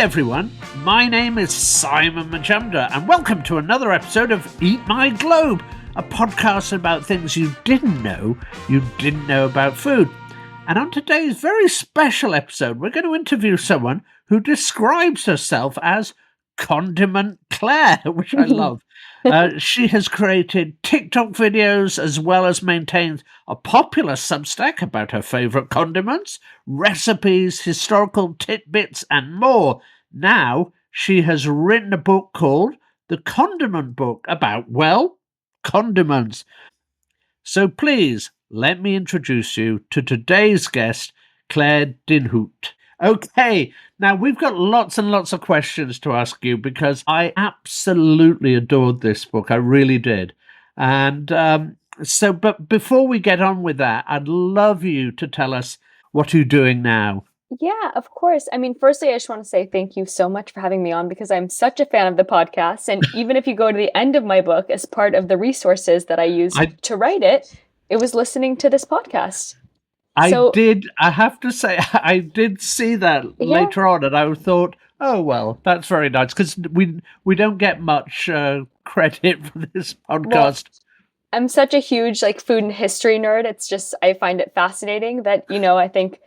everyone, my name is Simon Majumdar and welcome to another episode of Eat My Globe, a podcast about things you didn't know about food. And on today's very special episode, we're going to interview someone who describes herself as Condiment Claire, which I love. She has created TikTok videos as well as maintains a popular Substack about her favourite condiments, recipes, historical tidbits and more. Now she has written a book called The Condiment Book about, well, condiments. So please let me introduce you to today's guest, Claire Dinhout. Okay, now we've got lots and lots of questions to ask you because I absolutely adored this book. I really did. And but before we get on with that, I'd love you to tell us what you're doing now. Yeah, of course. I mean, firstly, I just want to say thank you so much for having me on because I'm such a fan of the podcast. And even if you go to the end of my book, as part of the resources that I used to write it, it was listening to this podcast. I have to say, I did see that later on, and I thought, oh, well, that's very nice, because we don't get much credit for this podcast. Well, I'm such a huge food and history nerd. It's just, I find it fascinating that, I think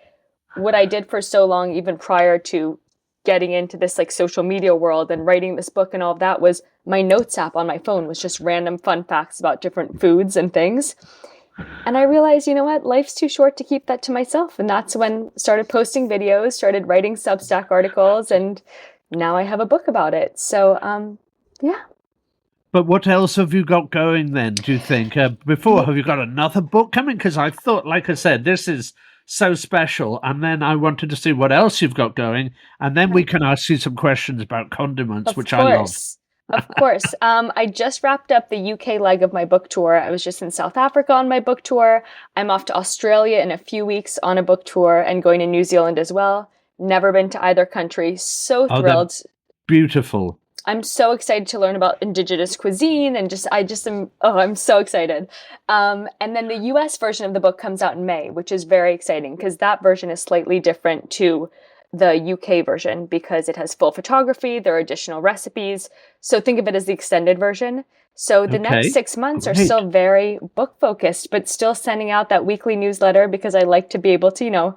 what I did for so long, even prior to getting into this social media world and writing this book and all of that, was my notes app on my phone was just random fun facts about different foods and things. And I realized, you know what, life's too short to keep that to myself. And that's when I started posting videos, started writing Substack articles, and now I have a book about it. So, yeah. But what else have you got going then, do you think? Have you got another book coming? Because I thought, like I said, this is so special. And then I wanted to see what else you've got going. And then we can ask you some questions about condiments, which I love. Of course. I just wrapped up the UK leg of my book tour. I was just in South Africa on my book tour. I'm off to Australia in a few weeks on a book tour and going to New Zealand as well. Never been to either country. So thrilled. Beautiful. I'm so excited to learn about indigenous cuisine and I'm so excited. And then the US version of the book comes out in May, which is very exciting because that version is slightly different to the UK version because it has full photography, there are additional recipes. So think of it as the extended version. So the next 6 months are still very book focused, but still sending out that weekly newsletter because I like to be able to,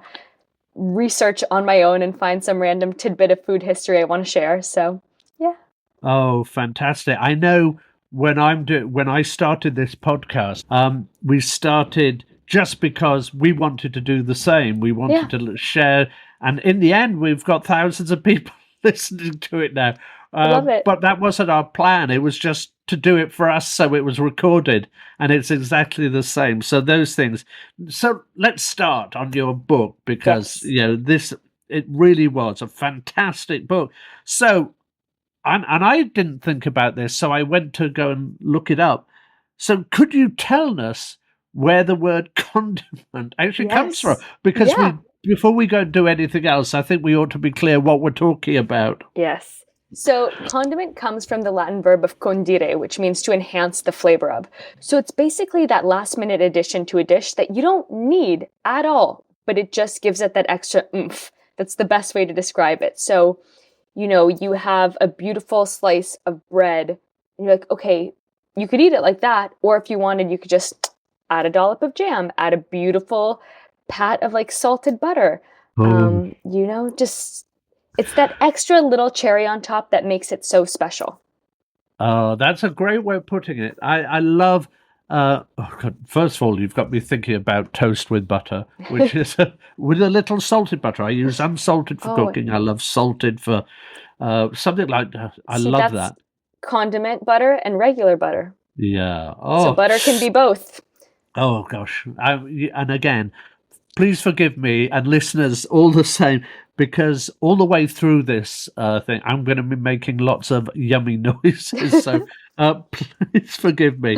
research on my own and find some random tidbit of food history I want to share. So, yeah. Oh, fantastic. I know when I started this podcast, we started just because we wanted to do the same. We wanted to share. And in the end, we've got thousands of people listening to it now. I love it. But that wasn't our plan. It was just to do it for us, so it was recorded. And it's exactly the same. So those things. So let's start on your book because, it really was a fantastic book. So, and I didn't think about this, so I went to go and look it up. So could you tell us where the word condiment actually comes from? Because before we go and do anything else, I think we ought to be clear what we're talking about. Yes. So condiment comes from the Latin verb of condire, which means to enhance the flavor of. So it's basically that last minute addition to a dish that you don't need at all, but it just gives it that extra oomph. That's the best way to describe it. So, you have a beautiful slice of bread and you're like, okay, you could eat it like that. Or if you wanted, you could just add a dollop of jam, add a beautiful pat of salted butter. It's that extra little cherry on top that makes it so special. Oh, that's a great way of putting it. I love, first of all, you've got me thinking about toast with butter, which is with a little salted butter. I use unsalted for cooking. I love salted for something like that. I love that. Condiment butter and regular butter. Yeah. Oh. So butter can be both. Oh, gosh. And again, please forgive me and listeners all the same, because all the way through this thing, I'm going to be making lots of yummy noises. So please forgive me.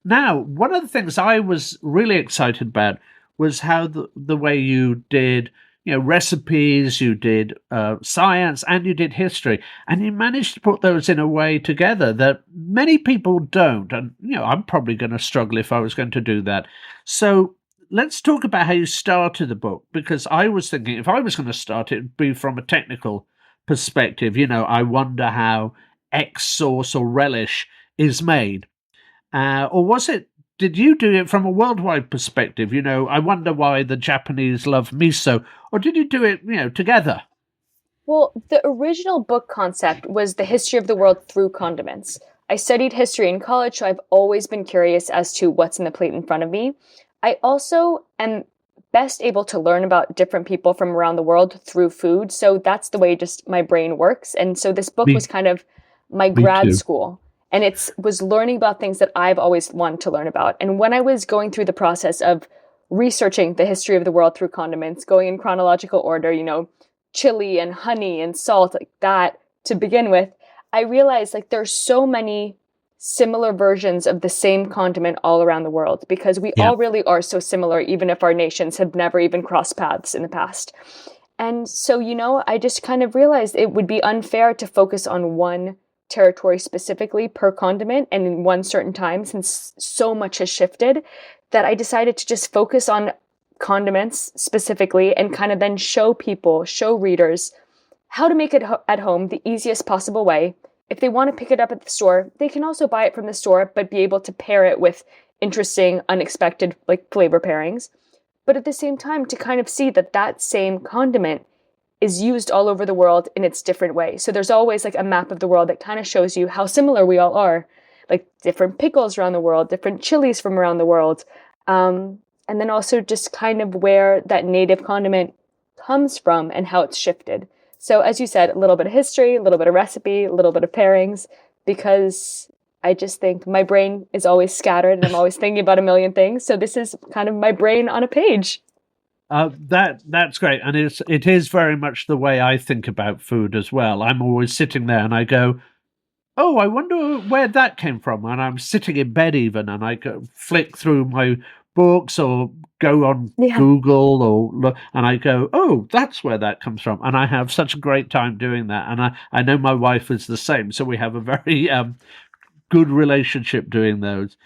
Now, one of the things I was really excited about was how the way you did, recipes, you did science, and you did history. And you managed to put those in a way together that many people don't. And, I'm probably going to struggle if I was going to do that. So let's talk about how you started the book, because I was thinking if I was going to start it, it'd be from a technical perspective, I wonder how X sauce or relish is made. Or did you do it from a worldwide perspective? I wonder why the Japanese love miso. Or did you do it, together? Well, the original book concept was the history of the world through condiments. I studied history in college, so I've always been curious as to what's in the plate in front of me. I also am best able to learn about different people from around the world through food. So that's the way just my brain works. And so this book Me, was kind of my me grad too. school. And it was learning about things that I've always wanted to learn about. And when I was going through the process of researching the history of the world through condiments, going in chronological order, chili and honey and salt, like that to begin with, I realized like there's so many similar versions of the same condiment all around the world because we Yeah. all really are so similar, even if our nations have never even crossed paths in the past. And so, I just kind of realized it would be unfair to focus on one territory specifically per condiment and in one certain time since so much has shifted that I decided to just focus on condiments specifically and kind of then show readers how to make it at home the easiest possible way. If they want to pick it up at the store, they can also buy it from the store, but be able to pair it with interesting, unexpected like flavor pairings. But at the same time, to kind of see that same condiment is used all over the world in its different way. So there's always like a map of the world that kind of shows you how similar we all are, like different pickles around the world, different chilies from around the world. And then also just kind of where that native condiment comes from and how it's shifted. So as you said, a little bit of history, a little bit of recipe, a little bit of pairings, because I just think my brain is always scattered and I'm always thinking about a million things. So this is kind of my brain on a page. That's great, and it is very much the way I think about food as well. I'm always sitting there and I go, "Oh, I wonder where that came from." And I'm sitting in bed even, and I go flick through my books or go on Yeah. Google or look, and I go, "Oh, that's where that comes from." And I have such a great time doing that, and I know my wife is the same, so we have a very good relationship doing those.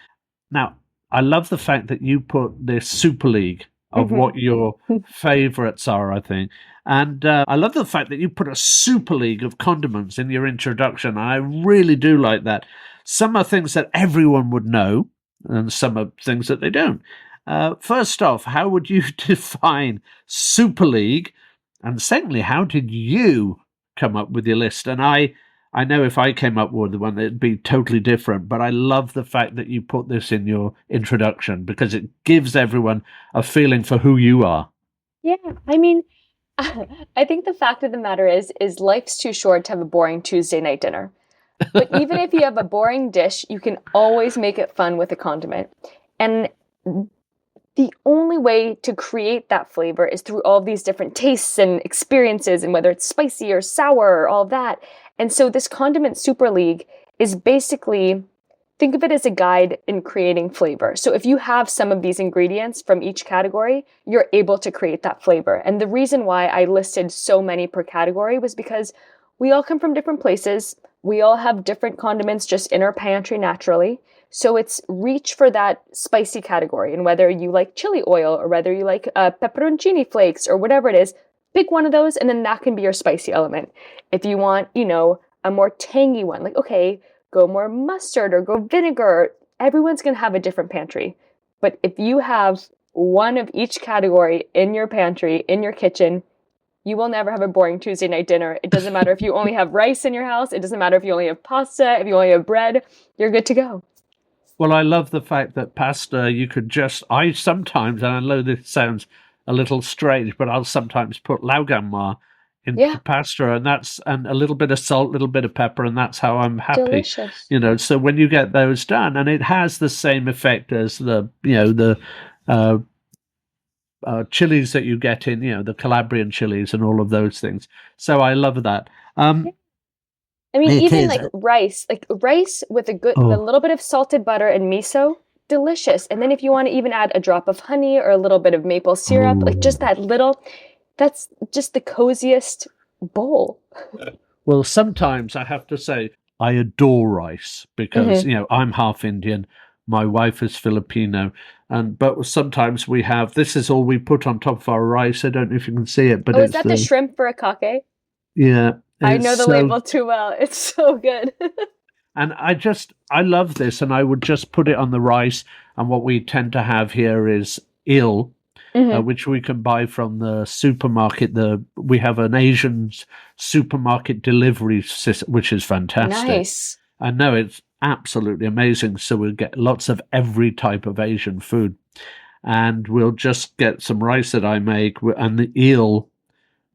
Now, I love the fact that you put this Super League of what your favorites are, I think. And I love the fact that you put a Super League of condiments in your introduction. I really do like that. Some are things that everyone would know, and some are things that they don't. First off, how would you define Super League? And secondly, how did you come up with your list? And I know if I came up with one, it'd be totally different, but I love the fact that you put this in your introduction because it gives everyone a feeling for who you are. Yeah, I mean, I think the fact of the matter is life's too short to have a boring Tuesday night dinner. But even if you have a boring dish, you can always make it fun with a condiment. And the only way to create that flavor is through all of these different tastes and experiences, and whether it's spicy or sour or all of that. And so this Condiment Super League is basically, think of it as a guide in creating flavor. So if you have some of these ingredients from each category, you're able to create that flavor. And the reason why I listed so many per category was because we all come from different places. We all have different condiments just in our pantry naturally. So it's reach for that spicy category. And whether you like chili oil or whether you like pepperoncini flakes or whatever it is, pick one of those and then that can be your spicy element. If you want, a more tangy one, like, okay, go more mustard or go vinegar. Everyone's going to have a different pantry. But if you have one of each category in your pantry, in your kitchen, you will never have a boring Tuesday night dinner. It doesn't matter if you only have rice in your house. It doesn't matter if you only have pasta, if you only have bread. You're good to go. Well, I love the fact that pasta, I sometimes, and I know this sounds a little strange, but I'll sometimes put lauganma into pasta, and a little bit of salt, a little bit of pepper, and that's how I'm happy. Delicious. So when you get those done, and it has the same effect as the chilies that you get in, the Calabrian chilies and all of those things. So I love that. I mean, even like rice with a little bit of salted butter and miso, delicious. And then if you want to even add a drop of honey or a little bit of maple syrup, like just that's just the coziest bowl. Well, sometimes I have to say I adore rice because, I'm half Indian. My wife is Filipino. But sometimes this is all we put on top of our rice. I don't know if you can see it, but is that the shrimp for a kake? Yeah. I know the label too well. It's so good. And I love this, and I would just put it on the rice. And what we tend to have here is eel, which we can buy from the supermarket. We have an Asian supermarket delivery system, which is fantastic. Nice. I know, it's absolutely amazing. So we'll get lots of every type of Asian food. And we'll just get some rice that I make, and the eel,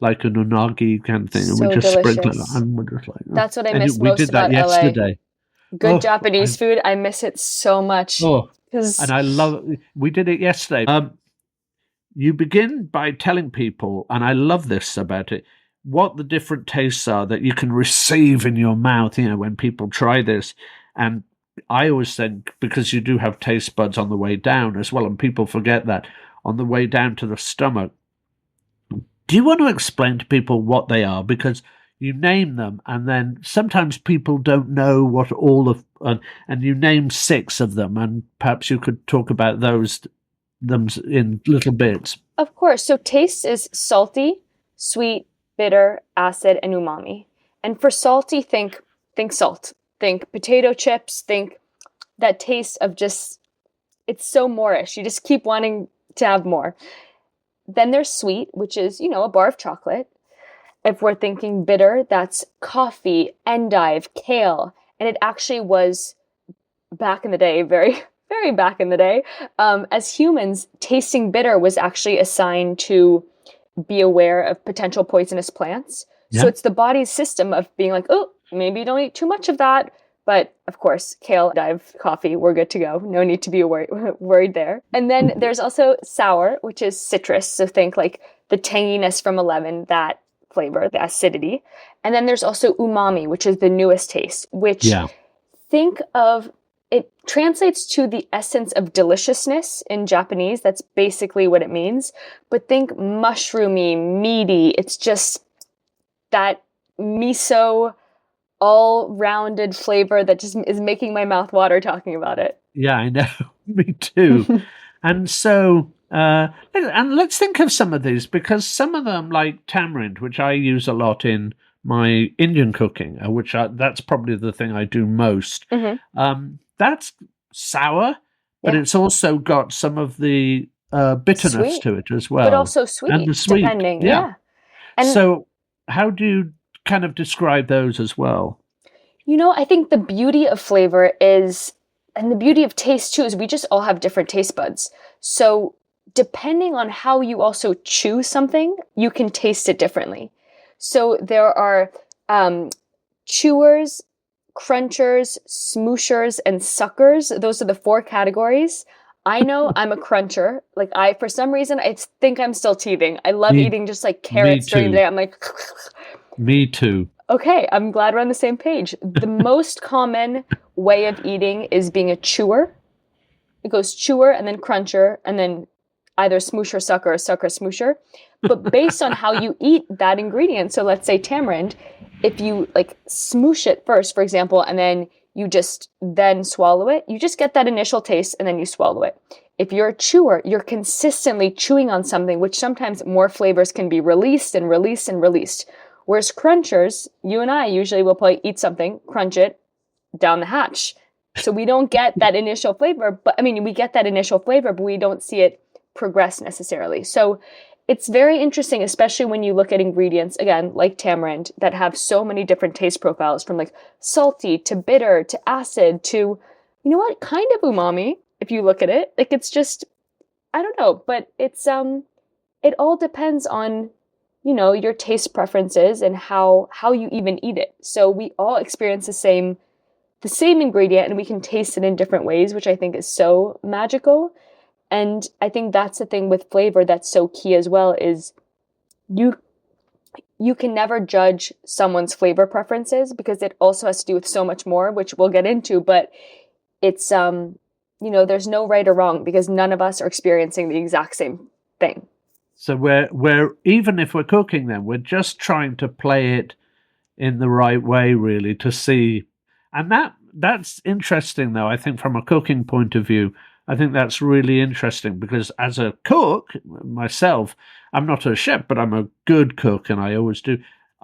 like an unagi kind of thing, and So we just delicious. sprinkle it, and we're just like, That's what I and miss we most did that about LA. yesterday. Good Japanese food. I miss it so much. And I love it. We did it yesterday. You begin by telling people, and I love this about it, what the different tastes are that you can receive in your mouth, when people try this. And I always think, because you do have taste buds on the way down as well, and people forget that, on the way down to the stomach. Do you want to explain to people what they are? Because you name them, and then sometimes people don't know what all of, and you name 6 of them, and perhaps you could talk about them in little bits. Of course. So taste is salty, sweet, bitter, acid, and umami. And for salty, think salt. Think potato chips. Think that taste of just, it's so Moorish. You just keep wanting to have more. Then there's sweet, which is, a bar of chocolate. If we're thinking bitter, that's coffee, endive, kale. And it actually was, back in the day, very, very back in the day, as humans, tasting bitter was actually a sign to be aware of potential poisonous plants. Yeah. So it's the body's system of being like, oh, maybe don't eat too much of that. But of course, kale, endive, coffee, we're good to go. No need to be worried there. And then there's also sour, which is citrus. So think like the tanginess from a lemon, that flavor, the acidity. And then there's also umami, which is the newest taste, which think of, it translates to the essence of deliciousness in Japanese. That's basically what it means. But think mushroomy, meaty. It's just that miso, all-rounded flavor that just is making my mouth water talking about it. Yeah, I know. Me too. And so, let's think of some of these, because some of them, like tamarind, which I use a lot in my Indian cooking, that's probably the thing I do most. That's sour, but it's also got some of the bitterness to it as well. But also sweet, and the sweet, depending. Yeah. And so how do you kind of describe those as well? I think the beauty of flavor is, and the beauty of taste too, is we just all have different taste buds. So depending on how you also chew something, you can taste it differently. So there are chewers, crunchers, smooshers, and suckers. Those are the 4 categories. I know I'm a cruncher. Like for some reason, I think I'm still teething. I love eating just like carrots during the day. I'm like... Me too. Okay, I'm glad we're on the same page. The most common way of eating is being a chewer. It goes chewer and then cruncher and then either smoosher, sucker, or sucker, smoosher. But based on how you eat that ingredient, so let's say tamarind, if you like smoosh it first, for example, and then you just then swallow it, you just get that initial taste and then you swallow it. If you're a chewer, you're consistently chewing on something, which sometimes more flavors can be released and released and released. Whereas crunchers, you and I usually will probably eat something, crunch it, down the hatch. So we don't get that initial flavor, we get that initial flavor, but we don't see it progress necessarily. So it's very interesting, especially when you look at ingredients, again, like tamarind, that have so many different taste profiles, from like salty to bitter to acid to, kind of umami, if you look at it. Like it's just, I don't know, but it's, it all depends on, your taste preferences and how you even eat it. So we all experience the same ingredient and we can taste it in different ways, which I think is so magical. And I think that's the thing with flavor that's so key as well, is you can never judge someone's flavor preferences, because it also has to do with so much more, which we'll get into, but it's, there's no right or wrong, because none of us are experiencing the exact same thing. So we're even if we're cooking them, we're just trying to play it in the right way, really, to see. And that's interesting, though, I think, from a cooking point of view. I think that's really interesting, because as a cook myself, I'm not a chef, but I'm a good cook, and I always do.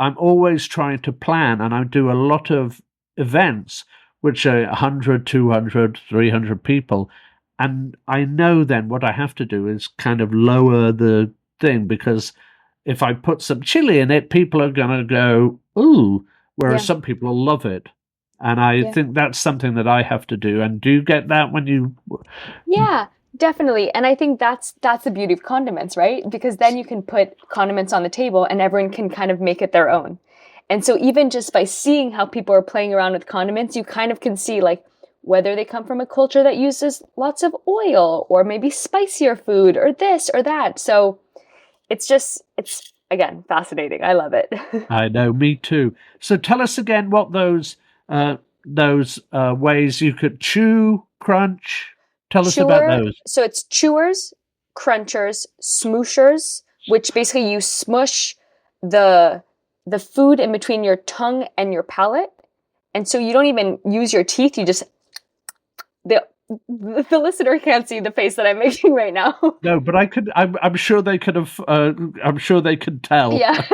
I'm always trying to plan, and I do a lot of events which are 100, 200, 300 people. And I know then what I have to do is kind of lower the thing, because if I put some chili in it, people are going to go, ooh, whereas some people will love it. And I think that's something that I have to do. And do you get that when you... Yeah, definitely. And I think that's the beauty of condiments, right? Because then you can put condiments on the table and everyone can kind of make it their own. And so even just by seeing how people are playing around with condiments, you kind of can see like whether they come from a culture that uses lots of oil or maybe spicier food or this or that. So it's again, fascinating. I love it. I know, me too. So tell us again what those ways you could chew, crunch. Tell us about those. So it's chewers, crunchers, smooshers, which basically you smush the food in between your tongue and your palate. And so you don't even use your teeth, you just the listener can't see the face that I'm making right now. No, but I could. I'm sure they could have. I'm sure they could tell. Yeah.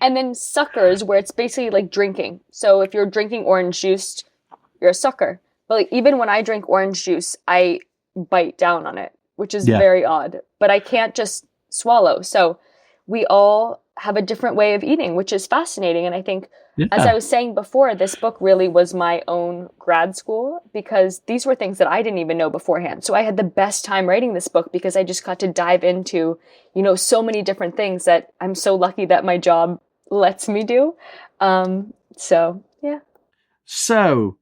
And then suckers, where it's basically like drinking. So if you're drinking orange juice, you're a sucker. But like, even when I drink orange juice, I bite down on it, which is very odd. But I can't just swallow. So we all have a different way of eating, which is fascinating. And I think, as I was saying before, this book really was my own grad school, because these were things that I didn't even know beforehand. So I had the best time writing this book because I just got to dive into, so many different things that I'm so lucky that my job lets me do. So, yeah. So,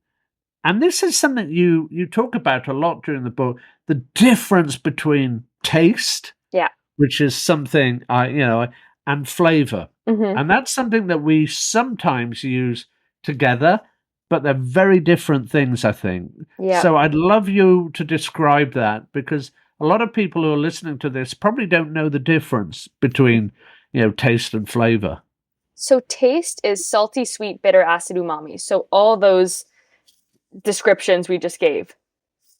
and this is something you talk about a lot during the book, the difference between taste, which is something and flavor. Mm-hmm. And that's something that we sometimes use together, but they're very different things, I think. Yeah. So I'd love you to describe that, because a lot of people who are listening to this probably don't know the difference between, taste and flavor. So taste is salty, sweet, bitter, acid, umami. So all those descriptions we just gave.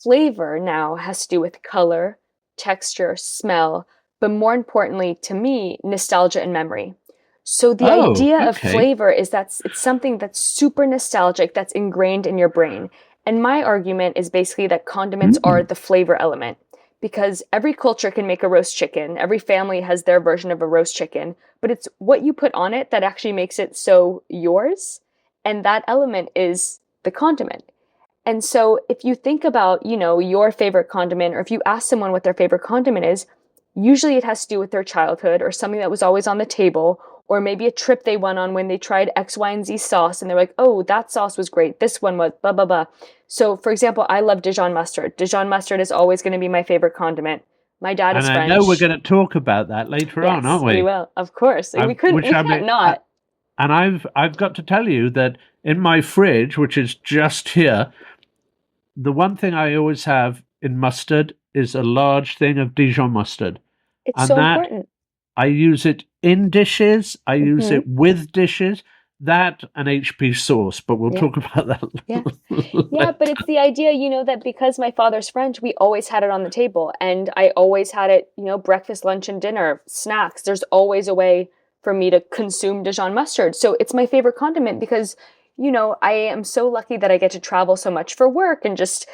Flavor now has to do with color, texture, smell, but more importantly to me, nostalgia and memory. So the idea of flavor is that it's something that's super nostalgic, that's ingrained in your brain. And my argument is basically that condiments are the flavor element, because every culture can make a roast chicken. Every family has their version of a roast chicken, but it's what you put on it that actually makes it so yours. And that element is the condiment. And so if you think about, your favorite condiment, or if you ask someone what their favorite condiment is, usually it has to do with their childhood or something that was always on the table, or maybe a trip they went on when they tried X, Y, and Z sauce and they're like, oh, that sauce was great. This one was blah, blah, blah. So for example, I love Dijon mustard. Dijon mustard is always going to be my favorite condiment. My dad is French. And I know we're going to talk about that later on, aren't we? We will, of course. We can't not. And I've got to tell you that in my fridge, which is just here, the one thing I always have in mustard is a large thing of Dijon mustard. It's so important. I use it in dishes. I use it with dishes. That and HP sauce, but we'll talk about that later. Yeah, but it's the idea, that because my father's French, we always had it on the table. And I always had it, breakfast, lunch, and dinner, snacks. There's always a way for me to consume Dijon mustard. So it's my favorite condiment because, I am so lucky that I get to travel so much for work and just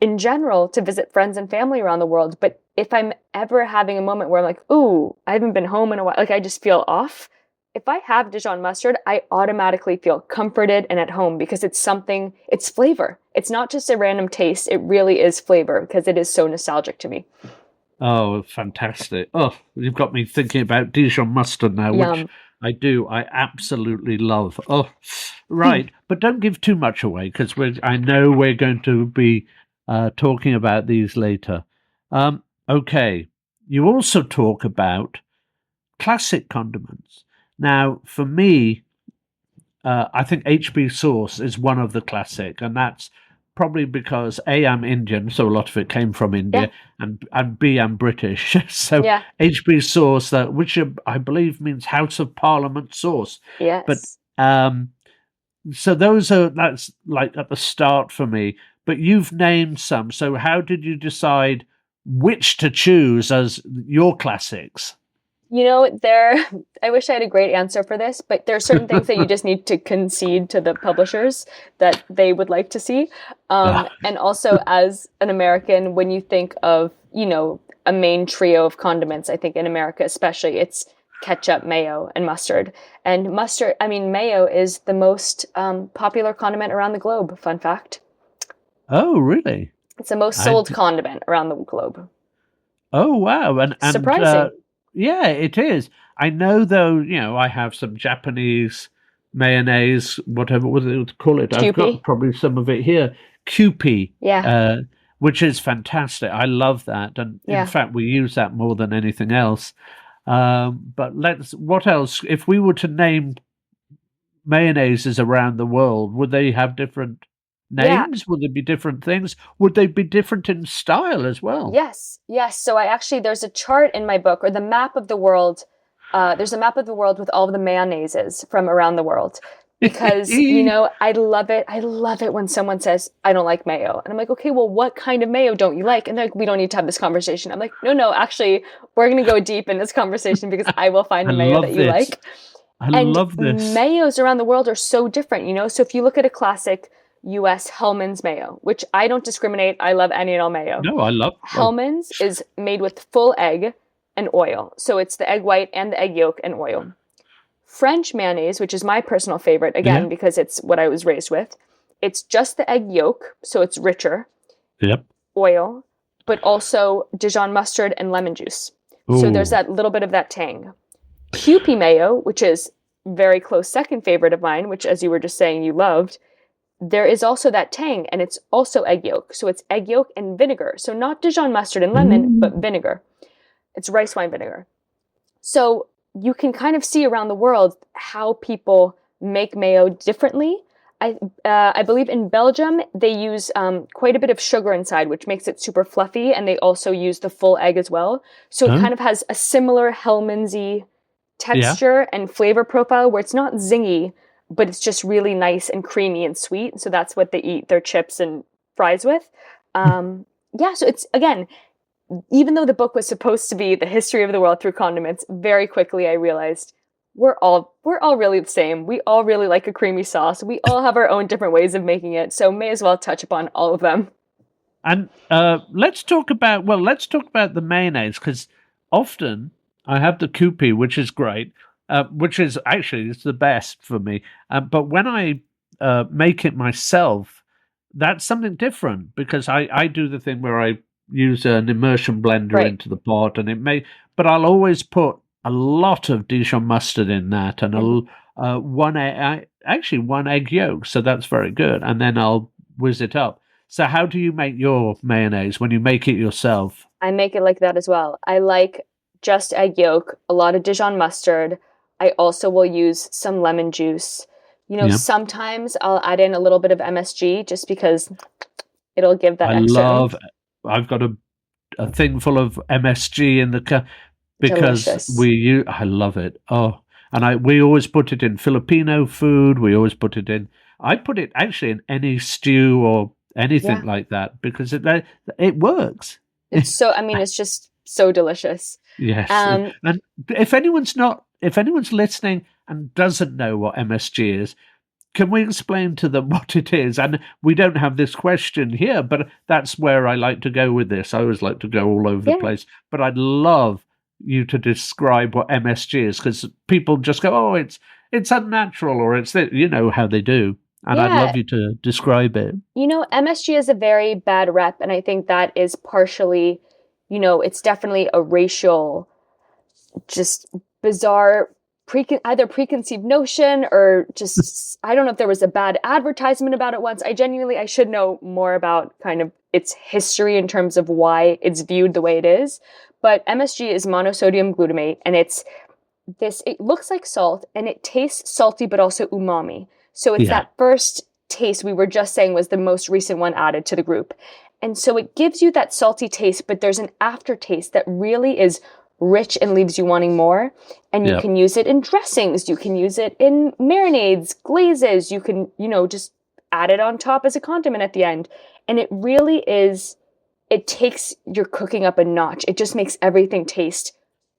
in general to visit friends and family around the world. But if I'm ever having a moment where I'm like, ooh, I haven't been home in a while, like I just feel off. If I have Dijon mustard, I automatically feel comforted and at home because it's flavor. It's not just a random taste. It really is flavor because it is so nostalgic to me. Oh, fantastic. Oh, you've got me thinking about Dijon mustard now, which I do. I absolutely love. Oh, right. But don't give too much away because I know we're going to be talking about these later. Okay. You also talk about classic condiments. Now, for me, I think HB sauce is one of the classic, and that's probably because A, I'm Indian, so a lot of it came from India, and B, I'm British. So HB sauce, which I believe means House of Parliament sauce. Yes. But so that's like at the start for me. But you've named some. So how did you decide which to choose as your classics? I wish I had a great answer for this, but there are certain things that you just need to concede to the publishers that they would like to see. And also, as an American, when you think of, a main trio of condiments, I think in America especially, it's ketchup, mayo, and mustard. And mayo is the most popular condiment around the globe. Fun fact. Oh, really? It's the most sold condiment around the globe. Oh, wow. And surprising. Yeah, it is. I know, though, I have some Japanese mayonnaise, whatever you call it. Kewpie. I've got probably some of it here. Kewpie. Yeah. Which is fantastic. I love that. And in fact, we use that more than anything else. But what else? If we were to name mayonnaises around the world, would they have different names? Would there be different things? Would they be different in style as well? Yes. So there's a chart in my book, or the map of the world. There's a map of the world with all of the mayonnaises from around the world. Because, I love it. I love it when someone says, I don't like mayo. And I'm like, okay, well, what kind of mayo don't you like? And they're like, we don't need to have this conversation. I'm like, no, actually, we're going to go deep in this conversation because I will find a mayo that you like. I love this. Mayos around the world are so different, So if you look at a classic U.S. Hellman's mayo, which I don't discriminate. I love any and all mayo. No, I love. Hellman's is made with full egg and oil. So it's the egg white and the egg yolk and oil. French mayonnaise, which is my personal favorite, again, because it's what I was raised with. It's just the egg yolk, so it's richer. Yep. Oil, but also Dijon mustard and lemon juice. Ooh. So there's that little bit of that tang. Kewpie mayo, which is very close second favorite of mine, which, as you were just saying, you loved. There is also that tang, and it's also egg yolk. So it's egg yolk and vinegar. So not Dijon mustard and lemon, but vinegar. It's rice wine vinegar. So you can kind of see around the world how people make mayo differently. I believe in Belgium, they use quite a bit of sugar inside, which makes it super fluffy, and they also use the full egg as well. So it kind of has a similar Hellmann's-y texture and flavor profile where it's not zingy, but it's just really nice and creamy and sweet. So that's what they eat their chips and fries with. So it's, again, even though the book was supposed to be the history of the world through condiments, very quickly I realized we're all really the same. We all really like a creamy sauce. We all have our own different ways of making it. So may as well touch upon all of them. And let's talk about the mayonnaise, because often I have the Kewpie, which is great. Which is actually it's the best for me. But when I make it myself, that's something different, because I do the thing where I use an immersion blender into the pot, and but I'll always put a lot of Dijon mustard in that, and one egg yolk, so that's very good, and then I'll whiz it up. So how do you make your mayonnaise when you make it yourself? I make it like that as well. I like just egg yolk, a lot of Dijon mustard. I also will use some lemon juice. Sometimes I'll add in a little bit of MSG just because it'll give that extra. I've got a thing full of MSG in the because delicious. I love it. Oh, and we always put it in Filipino food. We always put it in. I put it actually in any stew or anything like that, because it works. It's it's just so delicious. Yes. And if anyone's listening and doesn't know what MSG is, can we explain to them what it is? And we don't have this question here, but that's where I like to go with this. I always like to go all over the place. But I'd love you to describe what MSG is, because people just go, oh, it's unnatural, or it's how they do. And I'd love you to describe it. MSG is a very bad rep, and I think that is partially, it's definitely a racial, just bizarre either preconceived notion, or just I don't know if there was a bad advertisement about it once. I should know more about kind of its history in terms of why it's viewed the way it is. But MSG is monosodium glutamate, and it looks like salt, and it tastes salty but also umami. So it's that first taste we were just saying was the most recent one added to the group. And so it gives you that salty taste, but there's an aftertaste that really is rich and leaves you wanting more. And you can use it in dressings. You can use it in marinades, glazes. You can, just add it on top as a condiment at the end. And it really is, it takes your cooking up a notch. It just makes everything taste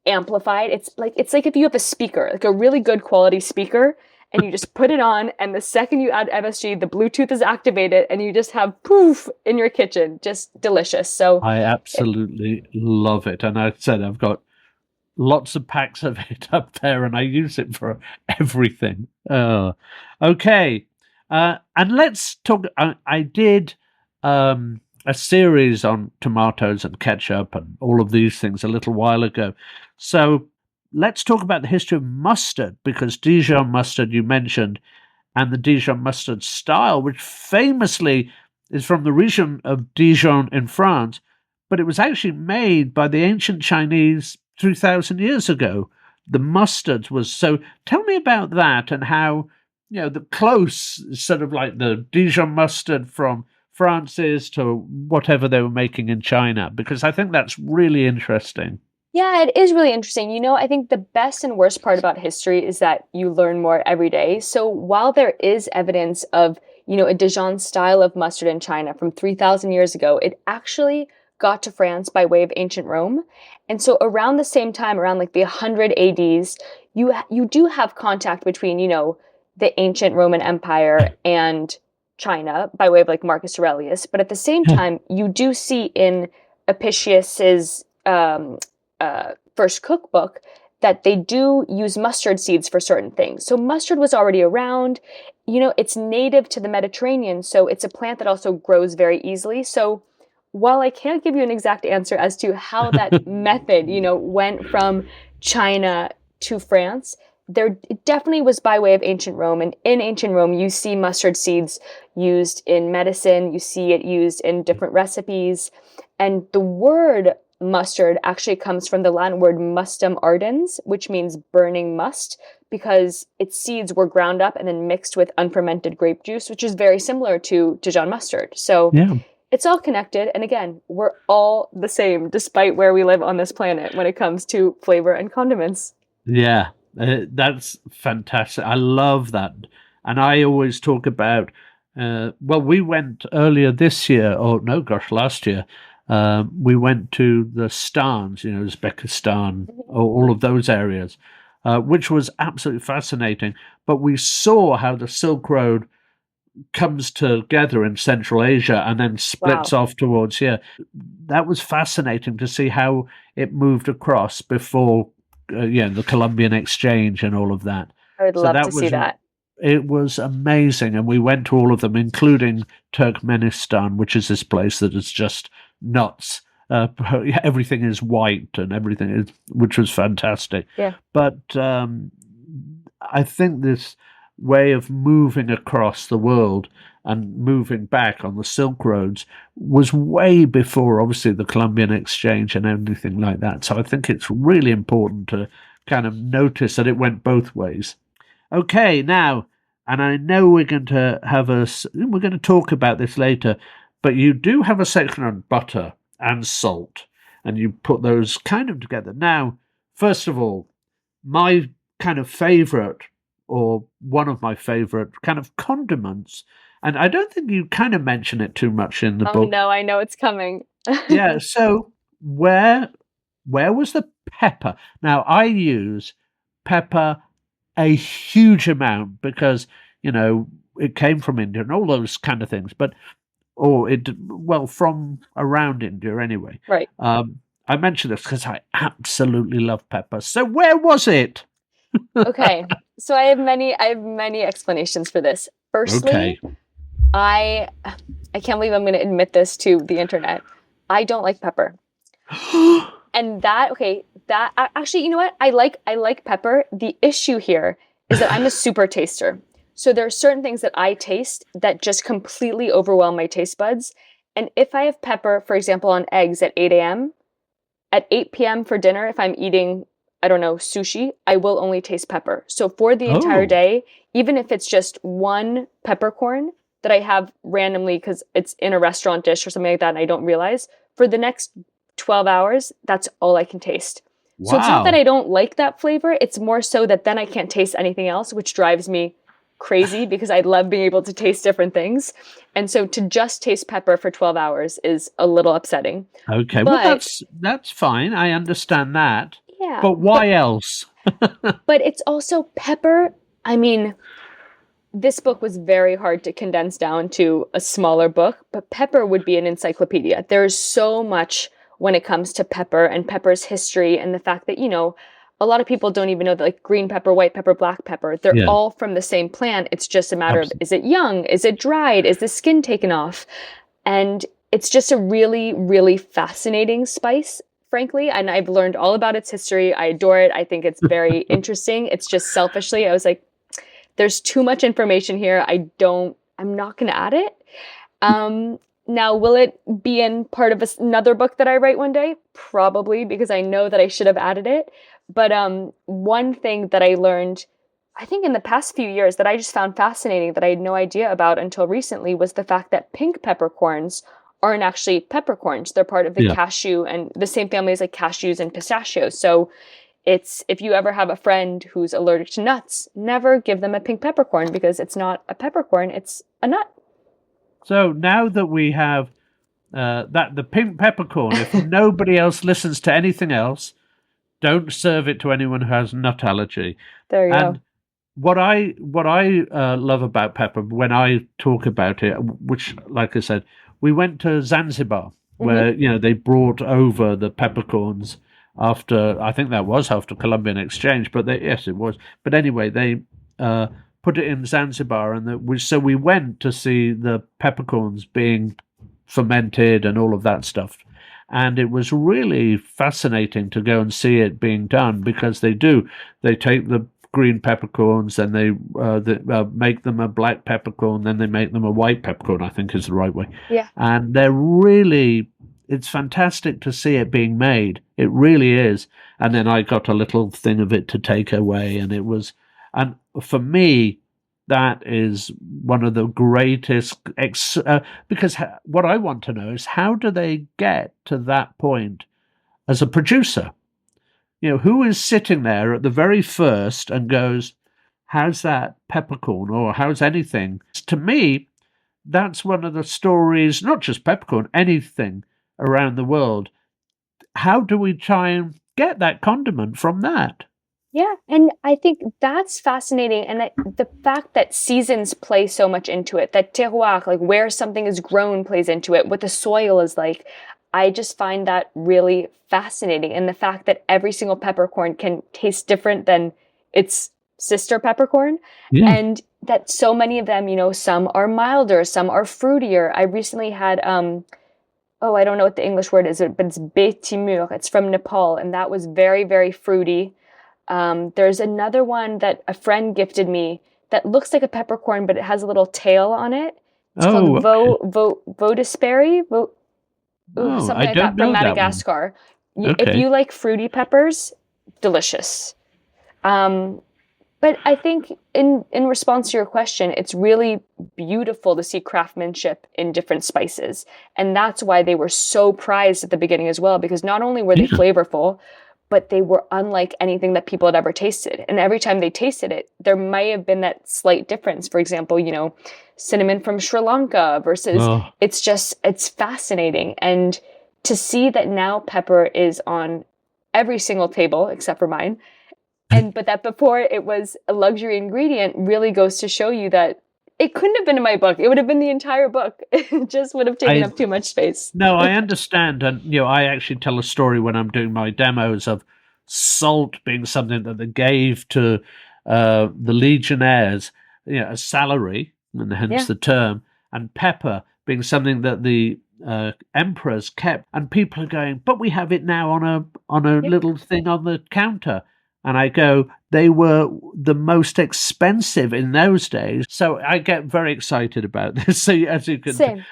amplified. It's like if you have a speaker, like a really good quality speaker, and you just put it on, and the second you add MSG, the Bluetooth is activated, and you just have poof in your kitchen. Just delicious. So I absolutely love it. And I said I've got lots of packs of it up there, and I use it for everything. Okay. And let's talk. I did a series on tomatoes and ketchup and all of these things a little while ago. So let's talk about the history of mustard, because Dijon mustard you mentioned, and the Dijon mustard style, which famously is from the region of Dijon in France, but it was actually made by the ancient Chinese 3,000 years ago. The mustard was so. Tell me about that and how, the close, sort of like the Dijon mustard from France is to whatever they were making in China, because I think that's really interesting. yeah, it is really interesting. I think the best and worst part about history is that you learn more every day. So while there is evidence of, a Dijon style of mustard in China from 3,000 years ago, it actually got to France by way of ancient Rome. And so around the same time, around like the 100 ADs, you do have contact between, the ancient Roman Empire and China by way of like Marcus Aurelius. But at the same time, you do see in Apicius's first cookbook that they do use mustard seeds for certain things. So mustard was already around. It's native to the Mediterranean, so it's a plant that also grows very easily. So while I can't give you an exact answer as to how that method, went from China to France, it definitely was by way of ancient Rome. And in ancient Rome, you see mustard seeds used in medicine. You see it used in different recipes. And the word mustard actually comes from the Latin word mustum ardens, which means burning must, because its seeds were ground up and then mixed with unfermented grape juice, which is very similar to Dijon mustard. So Yeah. it's all connected. And again, we're all the same despite where we live on this planet when it comes to flavor and condiments. Yeah, that's fantastic. I love that. And I always talk about, we went earlier this year, last year, we went to the Stans, Uzbekistan, all of those areas, which was absolutely fascinating. But we saw how the Silk Road comes together in Central Asia and then splits off towards here. That was fascinating to see how it moved across before, the Columbian Exchange and all of that. I would love to see that. It was amazing, and we went to all of them, including Turkmenistan, which is this place that is just nuts. Everything is white and everything is, which was fantastic. Yeah. But I think this way of moving across the world and moving back on the Silk Roads was way before, obviously, the Columbian Exchange and anything like that. So I think it's really important to kind of notice that it went both ways. Okay, now, and I know we're going to talk about this later, but you do have a section on butter and salt, and you put those kind of together. Now, first of all, my kind of favorite, or one of my favorite kind of condiments, and I don't think you kind of mention it too much in the book. Oh no, I know it's coming. Yeah, so where was the pepper? Now, I use pepper a huge amount because, it came from India and all those kind of things, from around India anyway. Right. I mention this because I absolutely love pepper. So where was it? Okay. So I have many explanations for this. Firstly, I can't believe I'm going to admit this to the internet. I don't like pepper. And actually, you know what? I like pepper. The issue here is that I'm a super taster. So there are certain things that I taste that just completely overwhelm my taste buds. And if I have pepper, for example, on eggs at 8 a.m., at 8 p.m. for dinner, if I'm eating, I don't know, sushi, I will only taste pepper. So for the entire day, even if it's just one peppercorn that I have randomly because it's in a restaurant dish or something like that and I don't realize, for the next 12 hours, that's all I can taste. Wow. So it's not that I don't like that flavor. It's more so that then I can't taste anything else, which drives me crazy because I love being able to taste different things. And so to just taste pepper for 12 hours is a little upsetting. Okay, well, that's fine. I understand that. Yeah, But why else? but it's also pepper. I mean, this book was very hard to condense down to a smaller book, but pepper would be an encyclopedia. There's so much when it comes to pepper and pepper's history and the fact that, a lot of people don't even know that like green pepper, white pepper, black pepper, they're Yeah, all from the same plant. It's just a matter of, absolutely. is it young? Is it dried? Is the skin taken off? And it's just a really, really fascinating spice, frankly. And I've learned all about its history. I adore it. I think it's very interesting. It's just selfishly, I was like, there's too much information here. I'm not going to add it. Now, will it be in part of another book that I write one day? Probably, because I know that I should have added it. But one thing that I learned, I think in the past few years, that I just found fascinating that I had no idea about until recently was the fact that pink peppercorns aren't actually peppercorns. They're part of the Yeah. cashew and the same family as like cashews and pistachios. So it's if you ever have a friend who's allergic to nuts, never give them a pink peppercorn because it's not a peppercorn, it's a nut. So now that we have the pink peppercorn, if nobody else listens to anything else, don't serve it to anyone who has nut allergy. There you go. And what I love about pepper when I talk about it, which, like I said, we went to Zanzibar where they brought over the peppercorns after I think that was after Columbian exchange, but yes, it was. But anyway, they put it in Zanzibar, and so we went to see the peppercorns being fermented and all of that stuff. And it was really fascinating to go and see it being done because they take the green peppercorns and they make them a black peppercorn, then they make them a white peppercorn, I think is the right way. Yeah. And it's fantastic to see it being made. It really is. And then I got a little thing of it to take away, and for me, that is one of the greatest, because what I want to know is how do they get to that point as a producer? Who is sitting there at the very first and goes, how's that peppercorn or how's anything? To me, that's one of the stories, not just peppercorn, anything around the world. How do we try and get that condiment from that? Yeah, and I think that's fascinating, and the fact that seasons play so much into it, that terroir, like where something is grown, plays into it, what the soil is like. I just find that really fascinating, and the fact that every single peppercorn can taste different than its sister peppercorn, Yeah. and that so many of them, some are milder, some are fruitier. I recently had I don't know what the English word is, but it's bétimur. It's from Nepal, and that was very, very fruity. There's another one that a friend gifted me that looks like a peppercorn, but it has a little tail on it. It's called Vodisberry, something I like don't that, know from that one. Madagascar. If Okay. you like fruity peppers, delicious. But I think in response to your question, it's really beautiful to see craftsmanship in different spices. And that's why they were so prized at the beginning as well, because not only were they flavorful, but they were unlike anything that people had ever tasted. And every time they tasted it, there might have been that slight difference. For example, cinnamon from Sri Lanka versus it's fascinating. And to see that now pepper is on every single table except for mine, but that before it was a luxury ingredient, really goes to show you that it couldn't have been in my book. It would have been the entire book. It just would have taken up too much space. No, I understand. And, I actually tell a story when I'm doing my demos of salt being something that they gave to the legionnaires, as salary, and hence the term, and pepper being something that the emperors kept. And people are going, but we have it now on a little thing on the counter. And I go, they were the most expensive in those days. So I get very excited about this. So as you can, Same.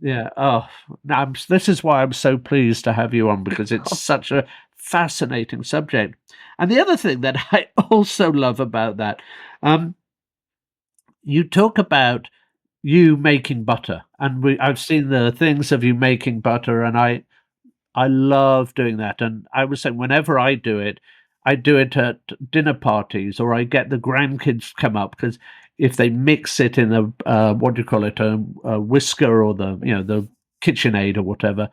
yeah. Oh, now this is why I'm so pleased to have you on, because it's such a fascinating subject. And the other thing that I also love about that, you talk about you making butter, and I've seen the things of you making butter, and I love doing that. And I was saying, whenever I do it at dinner parties, or I get the grandkids come up, because if they mix it in a what do you call it, a whisker, or the KitchenAid or whatever,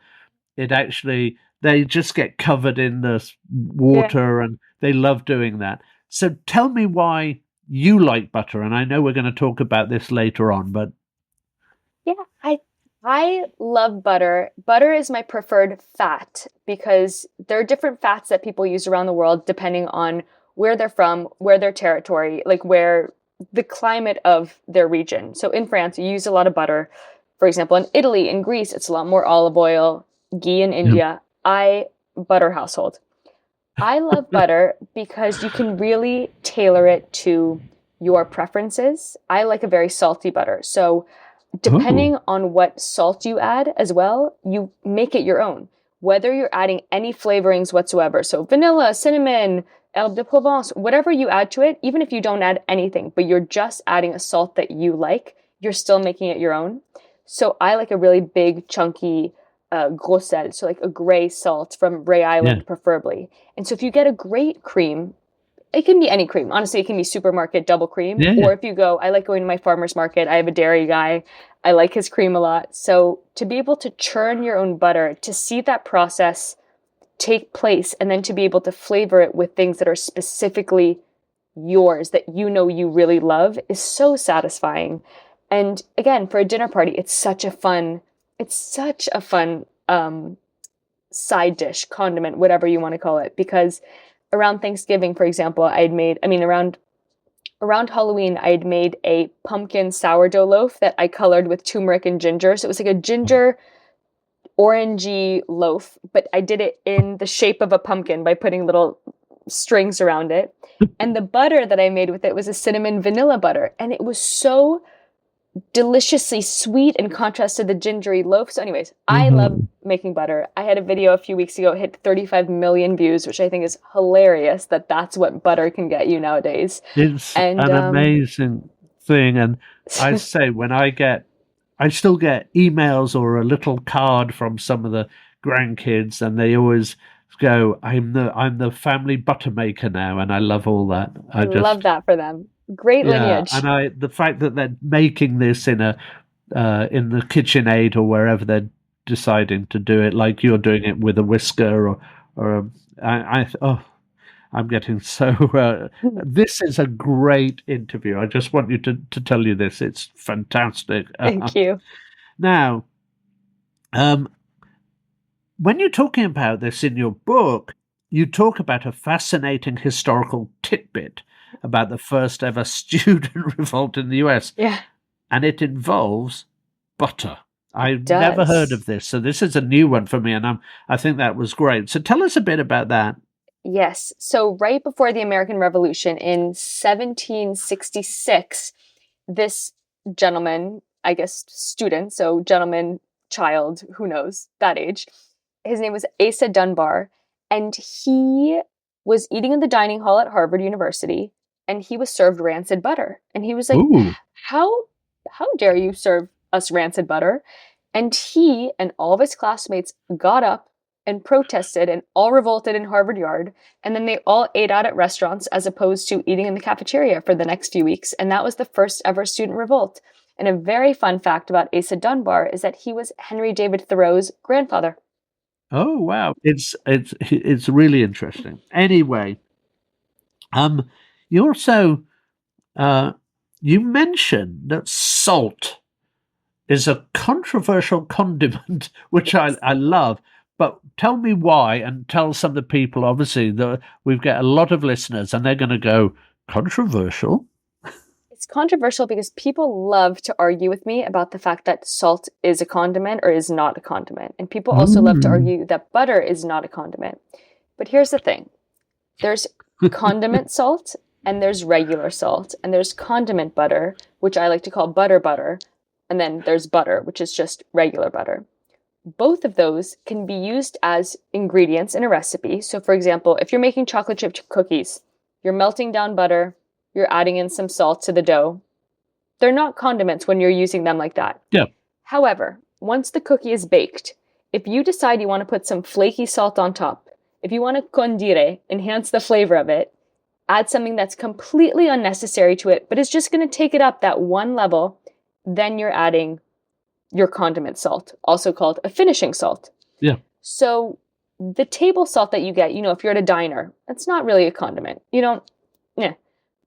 it actually, they just get covered in the water and they love doing that. So tell me why you like butter. And I know we're going to talk about this later on, but. Yeah, I love butter. Butter is my preferred fat because there are different fats that people use around the world depending on where they're from, where their territory, like where the climate of their region. So in France, you use a lot of butter. For example, in Italy, in Greece, it's a lot more olive oil, ghee in India. Butter household. I love butter because you can really tailor it to your preferences. I like a very salty butter. So depending on what salt you add as well, you make it your own. Whether you're adding any flavorings whatsoever, so vanilla, cinnamon, herbe de Provence, whatever you add to it, even if you don't add anything, but you're just adding a salt that you like, you're still making it your own. So I like a really big, chunky gros sel, so like a gray salt from Ray Island, preferably. And so if you get a great cream, it can be any cream. Honestly, it can be supermarket double cream. Or if you go, I like going to my farmer's market. I have a dairy guy. I like his cream a lot. So to be able to churn your own butter, to see that process take place, and then to be able to flavor it with things that are specifically yours, that you know you really love, is so satisfying. And again, for a dinner party, it's such a fun side dish, condiment, whatever you want to call it, because around Thanksgiving, for example, around Halloween, I had made a pumpkin sourdough loaf that I colored with turmeric and ginger. So it was like a ginger orangey loaf, but I did it in the shape of a pumpkin by putting little strings around it. And the butter that I made with it was a cinnamon vanilla butter. And it was so deliciously sweet in contrast to the gingery loaf. So anyways, I love making butter. I had a video a few weeks ago, it hit 35 million views, which I think is hilarious that that's what butter can get you nowadays. It's an amazing thing. And I say, when I still get emails or a little card from some of the grandkids, and they always go, I'm the family butter maker now. And I love all that. I love that for them. Great lineage. And the fact that they're making this in the KitchenAid or wherever they're deciding to do it, like you're doing it with a whisker I'm getting so. This is a great interview. I just want you to tell you this. It's fantastic. Thank you. Now, when you're talking about this in your book, you talk about a fascinating historical tidbit about the first ever student revolt in the US. Yeah. And it involves butter. I've never heard of this. So this is a new one for me, and I think that was great. So tell us a bit about that. Yes. So right before the American Revolution in 1766, this gentleman, I guess student, so gentleman, child, who knows, that age, his name was Asa Dunbar, and he was eating in the dining hall at Harvard University, and he was served rancid butter. And he was like, how dare you serve us rancid butter? And he and all of his classmates got up and protested and all revolted in Harvard Yard. And then they all ate out at restaurants as opposed to eating in the cafeteria for the next few weeks. And that was the first ever student revolt. And a very fun fact about Asa Dunbar is that he was Henry David Thoreau's grandfather. Oh, wow. It's really interesting. Anyway, you also, you mentioned that salt is a controversial condiment, which I love. But tell me why, and tell some of the people, obviously, that we've got a lot of listeners, and they're going to go, controversial? It's controversial because people love to argue with me about the fact that salt is a condiment or is not a condiment. And people also love to argue that butter is not a condiment. But here's the thing. There's condiment salt, and there's regular salt, and there's condiment butter, which I like to call butter, and then there's butter, which is just regular butter. Both of those can be used as ingredients in a recipe. So for example, if you're making chocolate chip cookies, you're melting down butter, you're adding in some salt to the dough. They're not condiments when you're using them like that. Yeah. However, once the cookie is baked, if you decide you want to put some flaky salt on top, if you want to condire, enhance the flavor of it, add something that's completely unnecessary to it, but is just going to take it up that one level, then you're adding your condiment salt, also called a finishing salt. Yeah. So the table salt that you get, if you're at a diner, that's not really a condiment. You don't, yeah.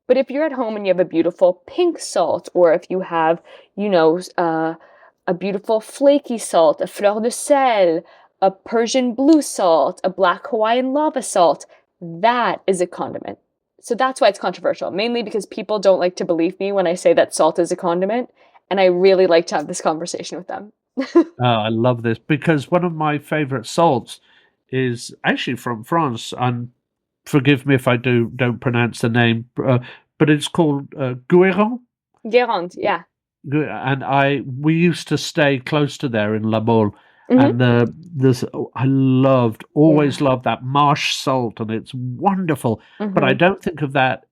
But if you're at home and you have a beautiful pink salt, or if you have, a beautiful flaky salt, a fleur de sel, a Persian blue salt, a black Hawaiian lava salt, that is a condiment. So that's why it's controversial, mainly because people don't like to believe me when I say that salt is a condiment. And I really like to have this conversation with them. I love this because one of my favorite salts is actually from France. And forgive me if I don't pronounce the name, but it's called Guérin. Guérande, yeah. And we used to stay close to there in La Baule. Mm-hmm. And I always loved that marsh salt, and it's wonderful. Mm-hmm. But I don't think of that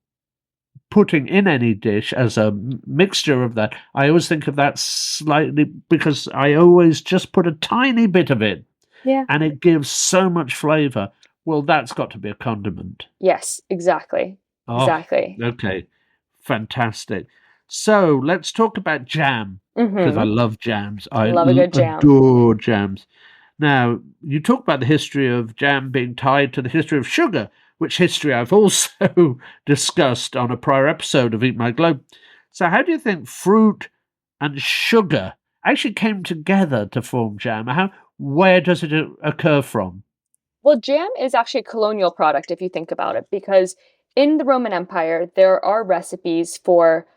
putting in any dish as a mixture of that. I always think of that slightly, because I always just put a tiny bit of it. Yeah. And it gives so much flavor. Well, that's got to be a condiment. Yes, exactly. Oh, exactly. Okay. Fantastic. So let's talk about jam, because I love jams. I love a good jam. Adore jams. Now, you talk about the history of jam being tied to the history of sugar, which history I've also discussed on a prior episode of Eat My Globe. So how do you think fruit and sugar actually came together to form jam? Where does it occur from? Well, jam is actually a colonial product, if you think about it, because in the Roman Empire, there are recipes for,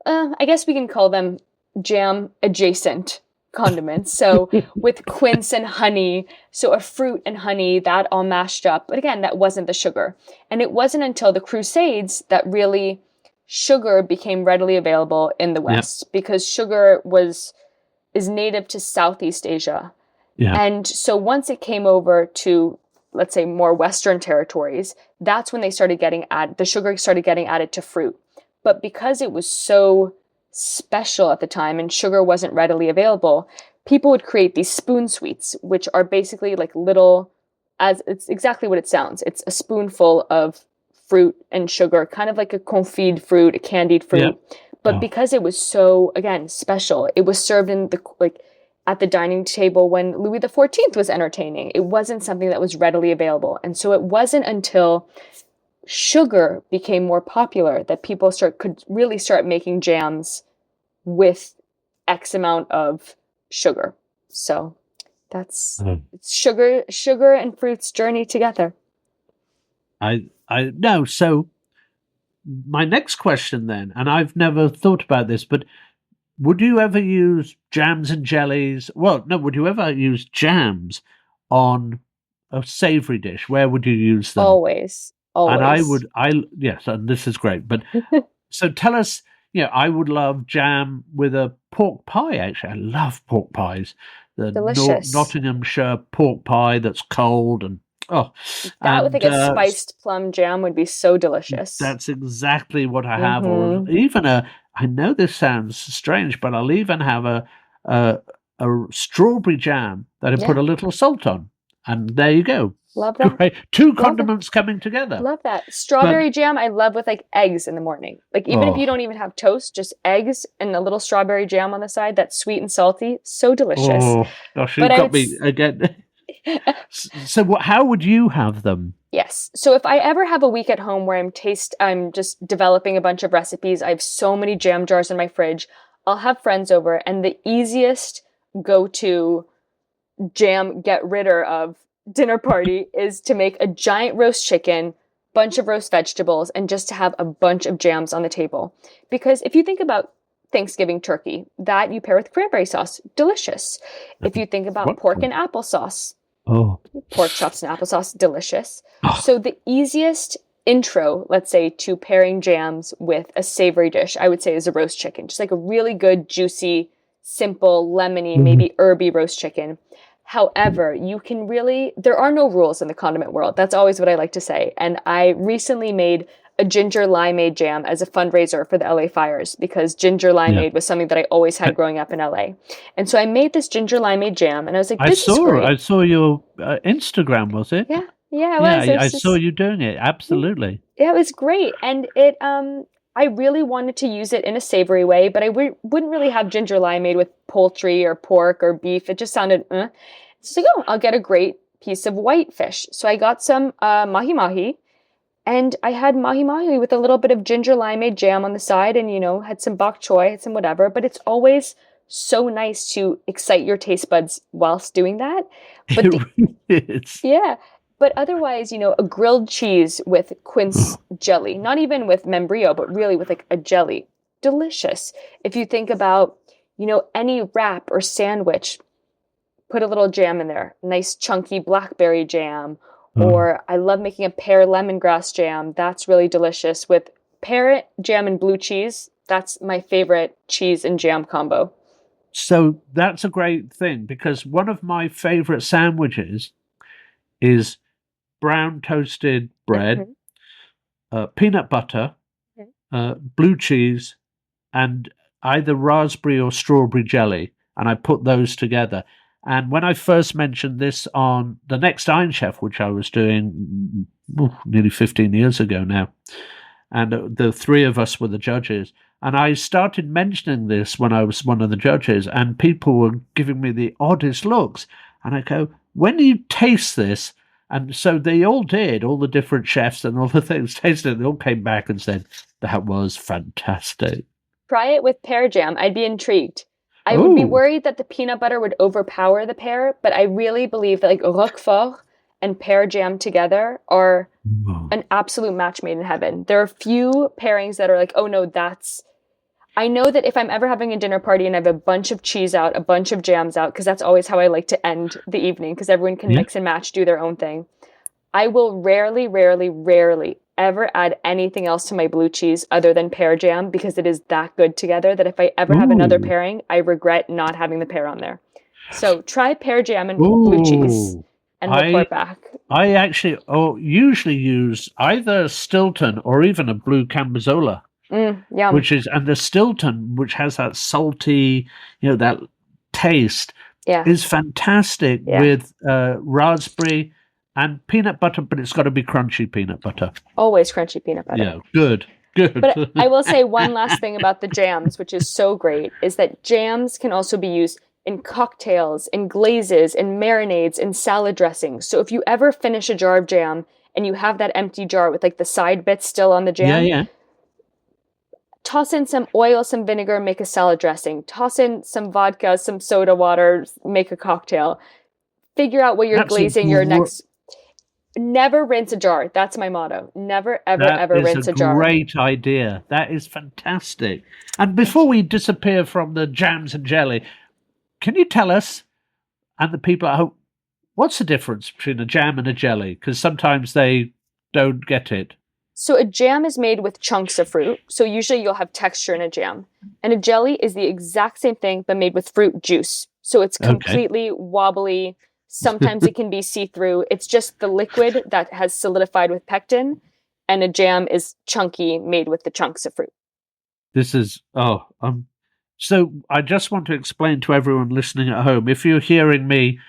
I guess we can call them jam adjacent condiments. So with quince and honey, so a fruit and honey, that all mashed up. But again, that wasn't the sugar. And it wasn't until the Crusades that really sugar became readily available in the West, because sugar is native to Southeast Asia. Yeah. And so once it came over to, let's say, more Western territories, that's when the sugar started getting added to fruit. But because it was so special at the time and sugar wasn't readily available, people would create these spoon sweets, which are basically like it's exactly what it sounds. It's a spoonful of fruit and sugar, kind of like a confit fruit, a candied fruit. Yeah. But because it was so, again, special, it was served in at the dining table when Louis XIV was entertaining. It wasn't something that was readily available. And so it wasn't until sugar became more popular that people could really start making jams with X amount of sugar. So that's it's sugar and fruits journey together. I know. So my next question then, and I've never thought about this, but would you ever use jams and jellies? Well, no, would you ever use jams on a savory dish? Where would you use them? Always. And yes, and this is great. But so tell us, I would love jam with a pork pie, actually. I love pork pies. The delicious. Nottinghamshire pork pie that's cold and with like a spiced plum jam would be so delicious. That's exactly what I have. Or even I know this sounds strange, but I'll even have a strawberry jam that I put a little salt on. And there you go. Love that. Great. Two condiments coming together. Love that. Strawberry jam I love with like eggs in the morning. Like even if you don't even have toast, just eggs and a little strawberry jam on the side that's sweet and salty. So delicious. Oh, gosh, you've got me again. So how would you have them? Yes. So if I ever have a week at home where I'm just developing a bunch of recipes, I have so many jam jars in my fridge, I'll have friends over, and the easiest go-to jam get rid of dinner party is to make a giant roast chicken, bunch of roast vegetables, and just to have a bunch of jams on the table. Because if you think about Thanksgiving turkey, that you pair with cranberry sauce, delicious. If you think about pork and applesauce, pork chops and applesauce, delicious. So the easiest intro, let's say, to pairing jams with a savory dish, I would say is a roast chicken. Just like a really good, juicy, simple, lemony, maybe herby roast chicken. However, there are no rules in the condiment world. That's always what I like to say. And I recently made a ginger limeade jam as a fundraiser for the LA fires, because ginger limeade was something that I always had growing up in LA. And so I made this ginger limeade jam, and I was like, this is great. I saw your Instagram, was it? Yeah, it was. I saw you doing it. Absolutely. Yeah, it was great. And I really wanted to use it in a savory way, but I wouldn't really have ginger limeade with poultry or pork or beef. It just sounded, So I'll get a great piece of white fish. So I got some mahi-mahi, and I had mahi-mahi with a little bit of ginger limeade jam on the side, and, had some bok choy, had some whatever. But it's always so nice to excite your taste buds whilst doing that. But It really is. yeah. But otherwise, a grilled cheese with quince jelly, not even with membrillo, but really with like a jelly. Delicious. If you think about, any wrap or sandwich, put a little jam in there. Nice chunky blackberry jam. Or I love making a pear lemongrass jam. That's really delicious with pear jam and blue cheese. That's my favorite cheese and jam combo. So that's a great thing, because one of my favorite sandwiches is brown toasted bread, peanut butter, blue cheese, and either raspberry or strawberry jelly. And I put those together. And when I first mentioned this on the next Iron Chef, which I was doing nearly 15 years ago now, and the three of us were the judges, and I started mentioning this when I was one of the judges, and people were giving me the oddest looks. And I go, when you taste this, and so they all did, all the different chefs and all the things tasted it, they all came back and said, that was fantastic. Try it with pear jam. I'd be intrigued. I would be worried that the peanut butter would overpower the pear, but I really believe that like Roquefort and pear jam together are an absolute match made in heaven. There are few pairings that are like, oh no, I know that if I'm ever having a dinner party and I have a bunch of cheese out, a bunch of jams out, because that's always how I like to end the evening, because everyone can mix and match, do their own thing. I will rarely ever add anything else to my blue cheese other than pear jam, because it is that good together that if I ever have another pairing, I regret not having the pear on there. So try pear jam and blue cheese and report back. I actually usually use either Stilton or even a blue Cambozola. Yum. Which is, and the Stilton, which has that salty, that taste, is fantastic with raspberry and peanut butter, but it's got to be crunchy peanut butter. Always crunchy peanut butter. Yeah, good. But I will say one last thing about the jams, which is so great, is that jams can also be used in cocktails, in glazes, in marinades, in salad dressings. So if you ever finish a jar of jam and you have that empty jar with like the side bits still on the jam, toss in some oil, some vinegar, make a salad dressing. Toss in some vodka, some soda water, make a cocktail. Figure out what you're glazing your next. Never rinse a jar. That's my motto. Never, ever rinse a jar. Great idea. That is fantastic. And before we disappear from the jams and jelly, can you tell us, and the people at home, what's the difference between a jam and a jelly? Because sometimes they don't get it. So a jam is made with chunks of fruit. So usually you'll have texture in a jam. And a jelly is the exact same thing, but made with fruit juice. So it's completely wobbly. Sometimes it can be see-through. It's just the liquid that has solidified with pectin. And a jam is chunky, made with the chunks of fruit. This is, so I just want to explain to everyone listening at home, if you're hearing me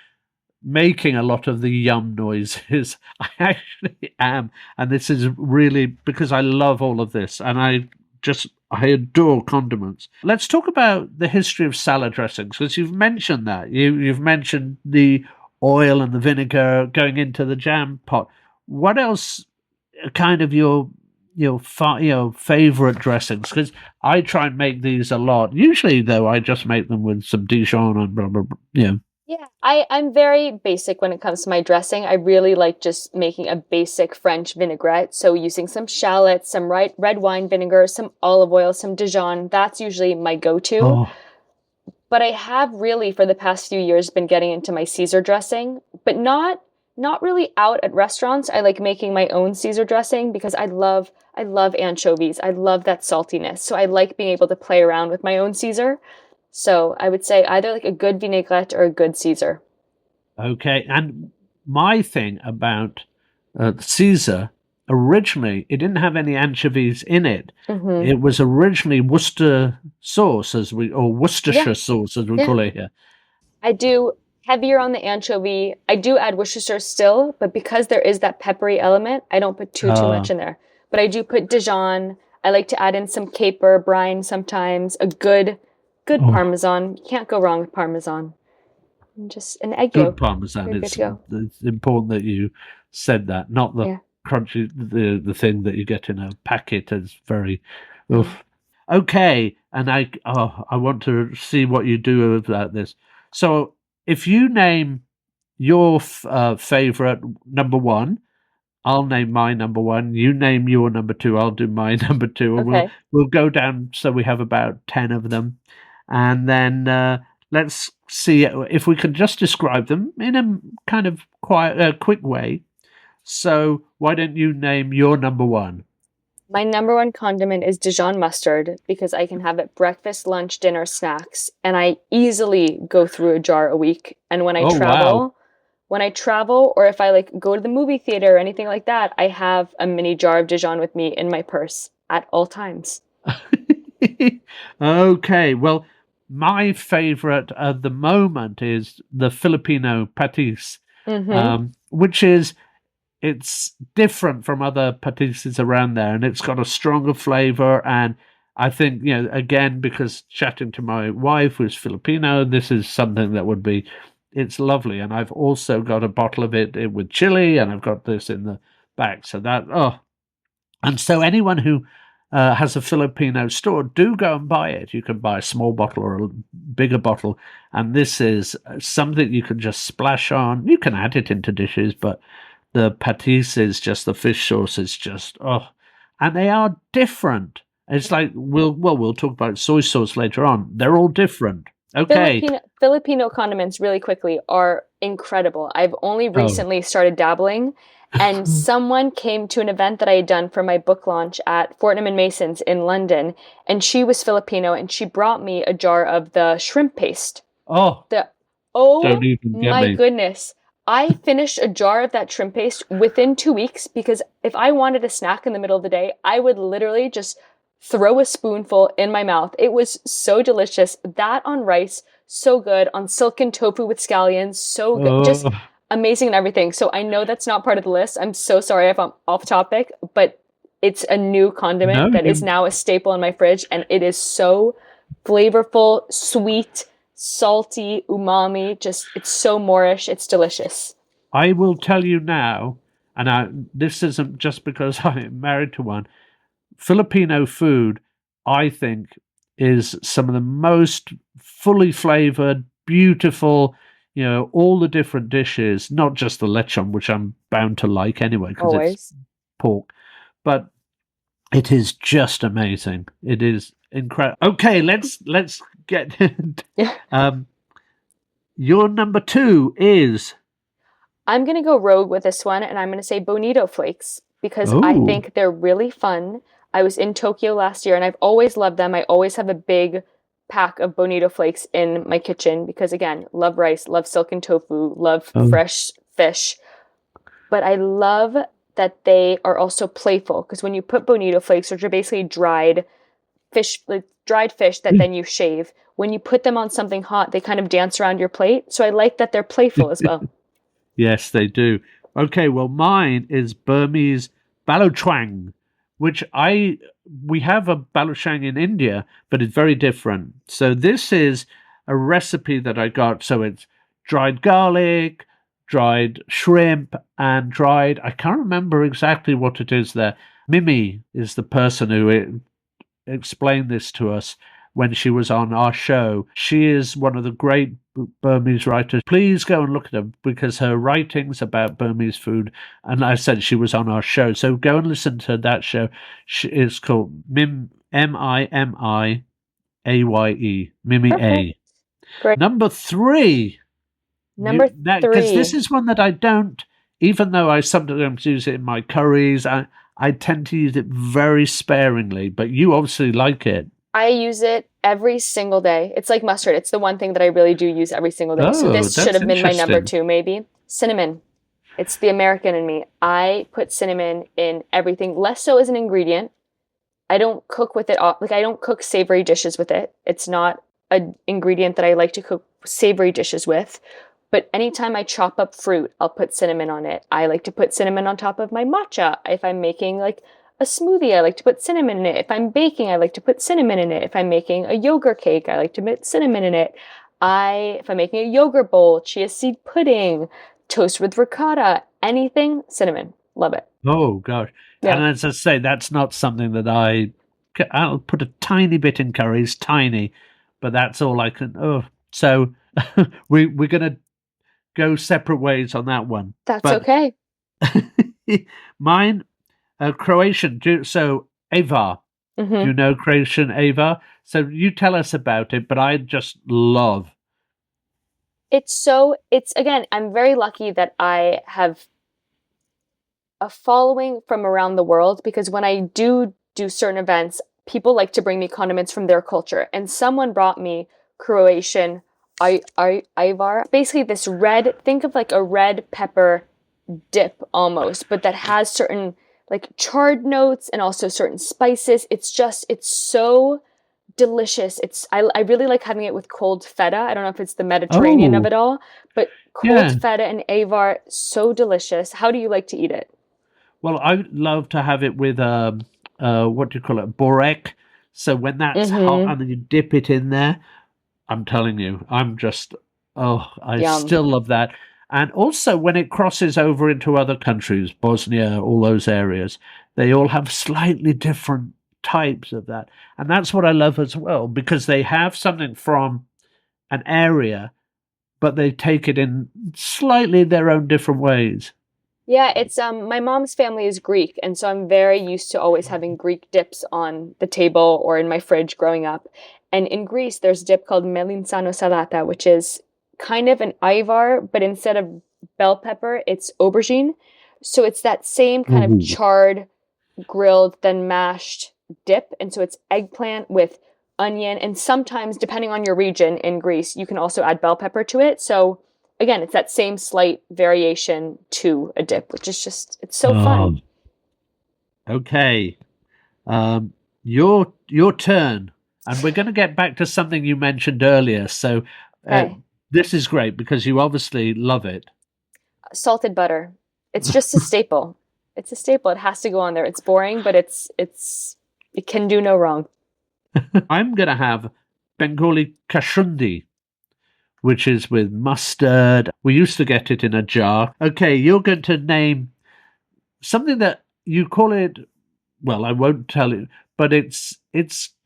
making a lot of the yum noises, I actually am. And this is really because I love all of this. And I adore condiments. Let's talk about the history of salad dressings, because you've mentioned that. You've mentioned the oil and the vinegar going into the jam pot. What else are kind of your favorite dressings? Because I try and make these a lot. Usually, though, I just make them with some Dijon and blah, blah, blah, Yeah, I'm very basic when it comes to my dressing. I really like just making a basic French vinaigrette. So using some shallots, some red wine vinegar, some olive oil, some Dijon. That's usually my go-to. But I have really, for the past few years, been getting into my Caesar dressing, but not really out at restaurants. I like making my own Caesar dressing because I love anchovies. I love that saltiness. So I like being able to play around with my own Caesar. So I would say either like a good vinaigrette or a good Caesar. Okay, and my thing about Caesar, originally, it didn't have any anchovies in it. Mm-hmm. It was originally Worcester sauce, Worcestershire sauce, as we call it here. I do heavier on the anchovy. I do add Worcestershire still, but because there is that peppery element, I don't put too much in there. But I do put Dijon. I like to add in some caper, brine sometimes, a good Parmesan. You can't go wrong with Parmesan. And just an egg Good yolk. Parmesan. You're good to go. It's important that you said that, not the Yeah. crunchy, the thing that you get in a packet. Is very, Mm. oof. Okay, and I want to see what you do about this. So, if you name your favorite number one, I'll name my number one. You name your number two. I'll do my number two, and Okay. we'll go down. So we have about 10 of them, and then let's see if we can just describe them in a kind of quick way. So why don't you name your number one? My number one condiment is Dijon mustard because I can have it breakfast, lunch, dinner, snacks, and I easily go through a jar a week. And Oh wow! when I travel or if I like go to the movie theater or anything like that, I have a mini jar of Dijon with me in my purse at all times. Okay, well, my favorite at the moment is the Filipino patis, Mm-hmm. which is it's different from other patises around there, and it's got a stronger flavor. And I think, again, because chatting to my wife who's Filipino, this is something that would be, it's lovely. And I've also got a bottle of it with chili, and I've got this in the back. So that, and so anyone who has a Filipino store, do go and buy it. You can buy a small bottle or a bigger bottle, and this is something you can just splash on. You can add it into dishes, but the patis is just the fish sauce is just and they are different. It's like we'll talk about soy sauce later on. They're all different. Okay. Filipino condiments really quickly are incredible. I've only Oh. recently started dabbling, and someone came to an event that I had done for my book launch at Fortnum and Mason's in London, and she was Filipino, and she brought me a jar of the shrimp paste. Oh, Oh don't even get my me. goodness. I finished a jar of that shrimp paste within 2 weeks because if I wanted a snack in the middle of the day, I would literally just throw a spoonful in my mouth. It was so delicious. That on rice, so good. On silken tofu with scallions, so good. Just amazing and everything. So I know that's not part of the list. I'm so sorry if I'm off topic, but it's a new condiment that is now a staple in my fridge, and it is so flavorful, sweet, salty, umami. Just, it's so Moorish. It's delicious. I will tell you now, and this isn't just because I'm married to one. Filipino food, I think, is some of the most fully flavored, beautiful, all the different dishes, not just the lechon, which I'm bound to like anyway, because it's pork, but it is just amazing. It is incredible. Okay, let's get your number two is... I'm going to go rogue with this one, and I'm going to say Bonito Flakes because I think they're really fun. I was in Tokyo last year, and I've always loved them. I always have a big pack of Bonito Flakes in my kitchen because, again, love rice, love silken tofu, love fresh fish. But I love that they are also playful because when you put Bonito Flakes, which are basically dried fish that then you shave, when you put them on something hot, they kind of dance around your plate. So I like that they're playful as well. Yes, they do. Okay, well, mine is Burmese balochang, which we have a balochang in India, but it's very different. So this is a recipe that I got. So it's dried garlic, dried shrimp, and I can't remember exactly what it is there. Mimi is the person who explained this to us when she was on our show. She is one of the great Burmese writers. Please go and look at her because her writings about Burmese food, and I said she was on our show, so go and listen to that show. It's called Mimiaye, Mimi A. Great. Number three, because this is one that I don't, even though I sometimes use it in my curries, I tend to use it very sparingly, but you obviously like it. I use it every single day. It's like mustard. It's the one thing that I really do use every single day. So this should have been my number two, maybe. Cinnamon. It's the American in me. I put cinnamon in everything, less so as an ingredient. I don't cook with it. I don't cook savory dishes with it. It's not an ingredient that I like to cook savory dishes with. But anytime I chop up fruit, I'll put cinnamon on it. I like to put cinnamon on top of my matcha. If I'm making like a smoothie, I like to put cinnamon in it. If I'm baking, I like to put cinnamon in it. If I'm making a yogurt cake, I like to put cinnamon in it. If I'm making a yogurt bowl, chia seed pudding, toast with ricotta, anything, cinnamon. Love it. Oh gosh. And Yeah. as I say, that's not something that I'll put a tiny bit in curries, tiny, but that's all I can. Oh, so we're gonna go separate ways on that one. That's But okay. mine, Croatian. So Avar. Do Hmm. you know Croatian Avar? So you tell us about it. But I just love. It's again, I'm very lucky that I have a following from around the world because when I do certain events, people like to bring me condiments from their culture. And someone brought me Croatian Ivar, basically this red, think of like a red pepper dip almost, but that has certain like charred notes and also certain spices. It's so delicious. I really like having it with cold feta. I don't know if it's the Mediterranean of Oh, it all, but cold yeah. feta and avar, so delicious. How do you like to eat it? Well, I love to have it with what do you call it, borek. So when that's hot Mm-hmm. and then you dip it in there, I'm telling you, I Yum. still love that. And also when it crosses over into other countries, Bosnia, all those areas, they all have slightly different types of that. And that's what I love as well, because they have something from an area, but they take it in slightly their own different ways. Yeah, it's my mom's family is Greek, and so I'm very used to always having Greek dips on the table or in my fridge growing up. And in Greece, there's a dip called melinsano salata, which is kind of an ivar, but instead of bell pepper, it's aubergine. So it's that same kind of Ooh. charred, grilled, then mashed dip. And so it's eggplant with onion, and sometimes, depending on your region in Greece, you can also add bell pepper to it. So again, it's that same slight variation to a dip, which is just, it's so fun. Um, okay. Your turn, and we're going to get back to something you mentioned earlier. So uh, Okay. this is great because you obviously love it. Salted butter. It's just a staple. It's a staple. It has to go on there. It's boring, but it can do no wrong. I'm going to have Bengali kashundi, which is with mustard. We used to get it in a jar. Okay, you're going to name something that you call it. Well, I won't tell you, but it's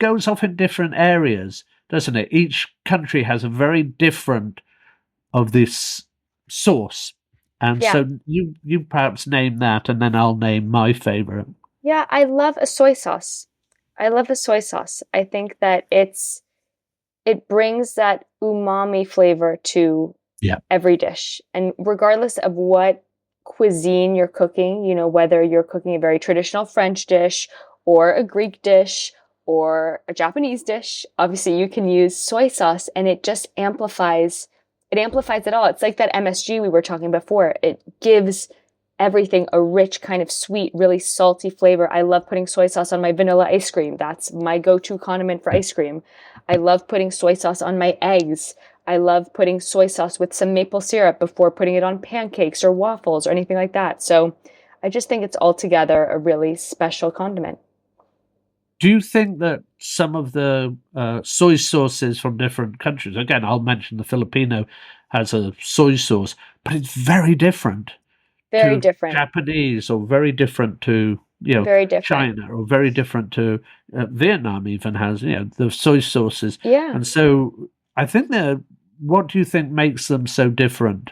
goes off in different areas, doesn't it? Each country has a very different of this sauce. And Yeah. so you perhaps name that, and then I'll name my favorite. Yeah, I love a soy sauce. I love a soy sauce. I think that it brings that umami flavor to Yeah. every dish. And regardless of what cuisine you're cooking, whether you're cooking a very traditional French dish or a Greek dish or a Japanese dish, obviously you can use soy sauce and it amplifies it all. It's like that MSG we were talking before. It gives everything a rich kind of sweet, really salty flavor. I love putting soy sauce on my vanilla ice cream. That's my go-to condiment for ice cream. I love putting soy sauce on my eggs. I love putting soy sauce with some maple syrup before putting it on pancakes or waffles or anything like that. So I just think it's altogether a really special condiment. Do you think that some of the soy sauces from different countries, again, I'll mention the Filipino has a soy sauce, but it's very different Very to different. Japanese or very different to, Very different. China or very different to Vietnam even has, the soy sauces. Yeah. And so I think what do you think makes them so different?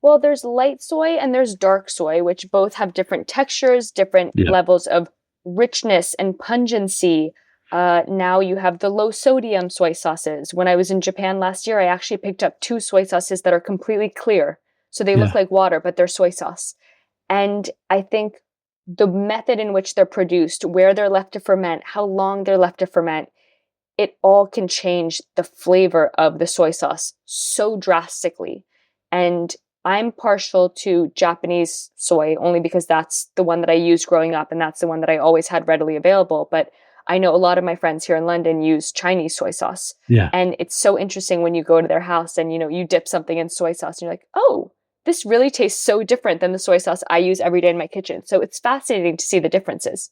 Well, there's light soy and there's dark soy, which both have different textures, different Yeah. levels of richness and pungency. Now you have the low sodium soy sauces. When I was in Japan last year, I actually picked up two soy sauces that are completely clear. So they look Yeah. like water, but they're soy sauce. And I think the method in which they're produced, where they're left to ferment, how long they're left to ferment, it all can change the flavor of the soy sauce so drastically. And I'm partial to Japanese soy only because that's the one that I used growing up and that's the one that I always had readily available. But I know a lot of my friends here in London use Chinese soy sauce. Yeah. And it's so interesting when you go to their house and you dip something in soy sauce and you're like, "Oh, this really tastes so different than the soy sauce I use every day in my kitchen." So it's fascinating to see the differences.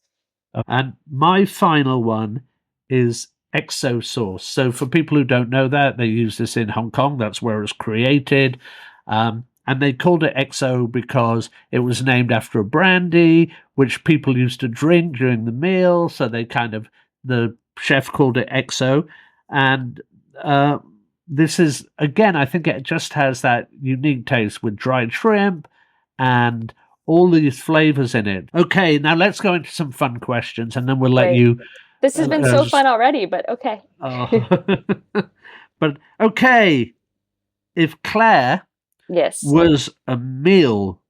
And my final one is XO sauce. So for people who don't know that, they use this in Hong Kong. That's where it was created. And they called it XO because it was named after a brandy, which people used to drink during the meal. So the chef called it XO. And this is, again, I think it just has that unique taste with dried shrimp and all these flavors in it. Okay, now let's go into some fun questions, and then we'll let you... This has been so fun already, but okay. But okay, if Claire was a meal,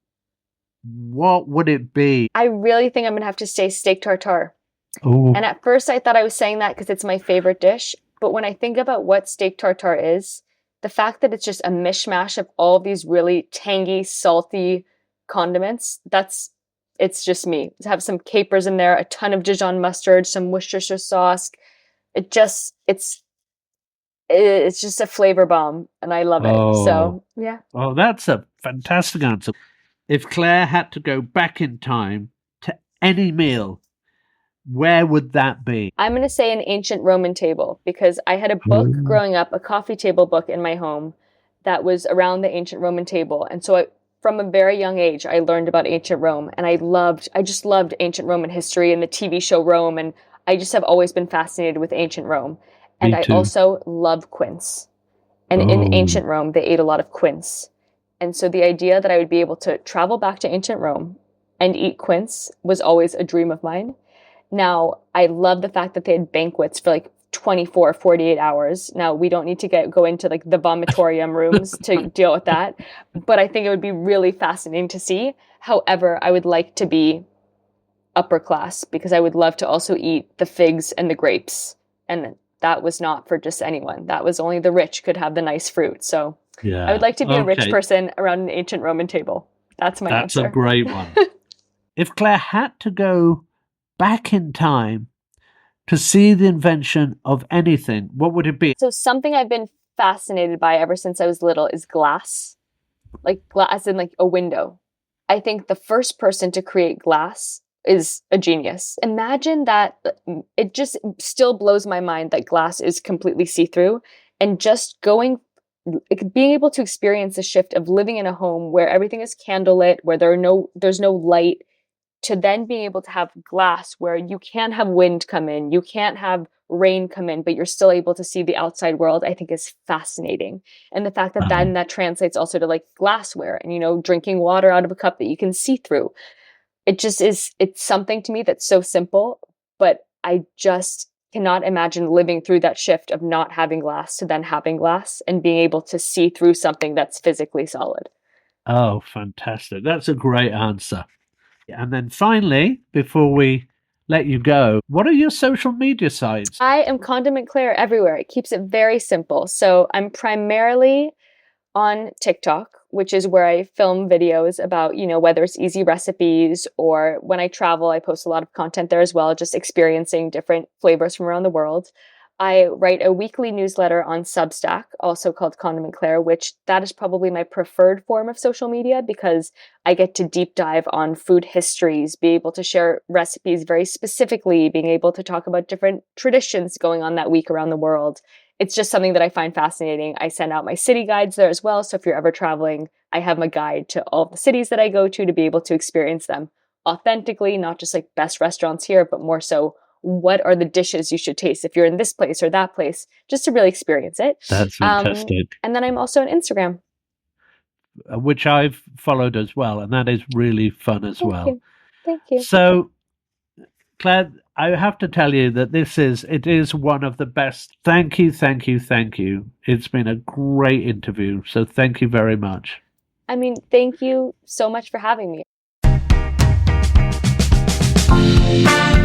what would it be? I really think I'm going to have to say steak tartare. Ooh. And at first I thought I was saying that because it's my favorite dish. But when I think about what steak tartare is, the fact that it's just a mishmash of all these really tangy, salty condiments, it's just me. To have some capers in there, a ton of Dijon mustard, some Worcestershire sauce. It's just a flavor bomb, and I love it. So, yeah. Oh, that's a fantastic answer. If Claire had to go back in time to any meal, where would that be? I'm going to say an ancient Roman table, because I had a book growing up, a coffee table book in my home that was around the ancient Roman table. And so from a very young age, I learned about ancient Rome, and I just loved ancient Roman history and the TV show Rome. And I just have always been fascinated with ancient Rome. And I also love quince. And in ancient Rome, they ate a lot of quince. And so the idea that I would be able to travel back to ancient Rome and eat quince was always a dream of mine. Now, I love the fact that they had banquets for like 24, 48 hours. Now, we don't need to go into like the vomitorium rooms to deal with that, but I think it would be really fascinating to see. However, I would like to be upper class, because I would love to also eat the figs and the grapes. And that was not for just anyone. That was only the rich could have the nice fruit. So I would like to be a rich person around an ancient Roman table. That's my answer. That's a great one. If Claire had to go back in time to see the invention of anything, what would it be? So something I've been fascinated by ever since I was little is glass. Like glass in like a window. I think the first person to create glass is a genius. Imagine that. It just still blows my mind that glass is completely see-through, and just being able to experience the shift of living in a home where everything is candlelit, where there's no light, to then being able to have glass where you can't have wind come in, you can't have rain come in, but you're still able to see the outside world, I think is fascinating. And the fact that then that translates also to like glassware and, drinking water out of a cup that you can see through. It's something to me that's so simple, but I just cannot imagine living through that shift of not having glass to then having glass and being able to see through something that's physically solid. Oh, fantastic. That's a great answer. And then finally, before we let you go, what are your social media sites? I am Condiment Claire everywhere. It keeps it very simple. So I'm primarily on TikTok, which is where I film videos about, whether it's easy recipes, or when I travel, I post a lot of content there as well, just experiencing different flavors from around the world. I write a weekly newsletter on Substack, also called Condiment Claire, which that is probably my preferred form of social media, because I get to deep dive on food histories, be able to share recipes very specifically, being able to talk about different traditions going on that week around the world. It's just something that I find fascinating. I send out my city guides there as well. So if you're ever traveling, I have a guide to all the cities that I go to be able to experience them authentically, not just like best restaurants here, but more so what are the dishes you should taste if you're in this place or that place, just to really experience it. That's fantastic. And then I'm also on Instagram, which I've followed as well, and that is really fun as well. Thank you. So, Claire, I have to tell you that it is one of the best. Thank you. It's been a great interview, so thank you very much. Thank you so much for having me.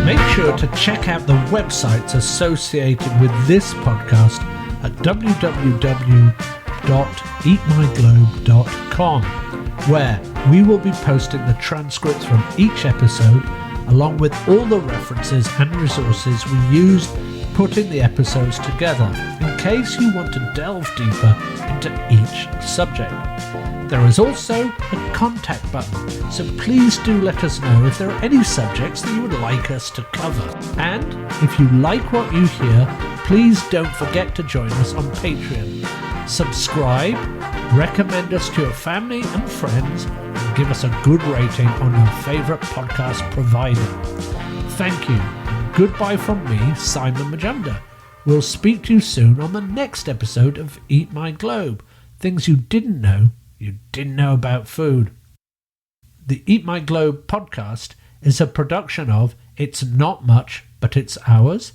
Make sure to check out the websites associated with this podcast at www.eatmyglobe.com, where we will be posting the transcripts from each episode, along with all the references and resources we used putting the episodes together, in case you want to delve deeper into each subject. There is also a contact button, so please do let us know if there are any subjects that you would like us to cover. And if you like what you hear, please don't forget to join us on Patreon. Subscribe, recommend us to your family and friends, and give us a good rating on your favourite podcast provider. Thank you. Goodbye from me, Simon Majumdar. We'll speak to you soon on the next episode of Eat My Globe. Things you didn't know about food. The Eat My Globe podcast is a production of It's Not Much, But It's Ours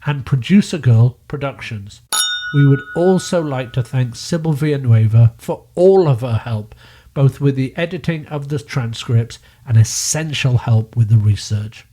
and Producer Girl Productions. We would also like to thank Sybil Villanueva for all of her help, both with the editing of the transcripts and essential help with the research.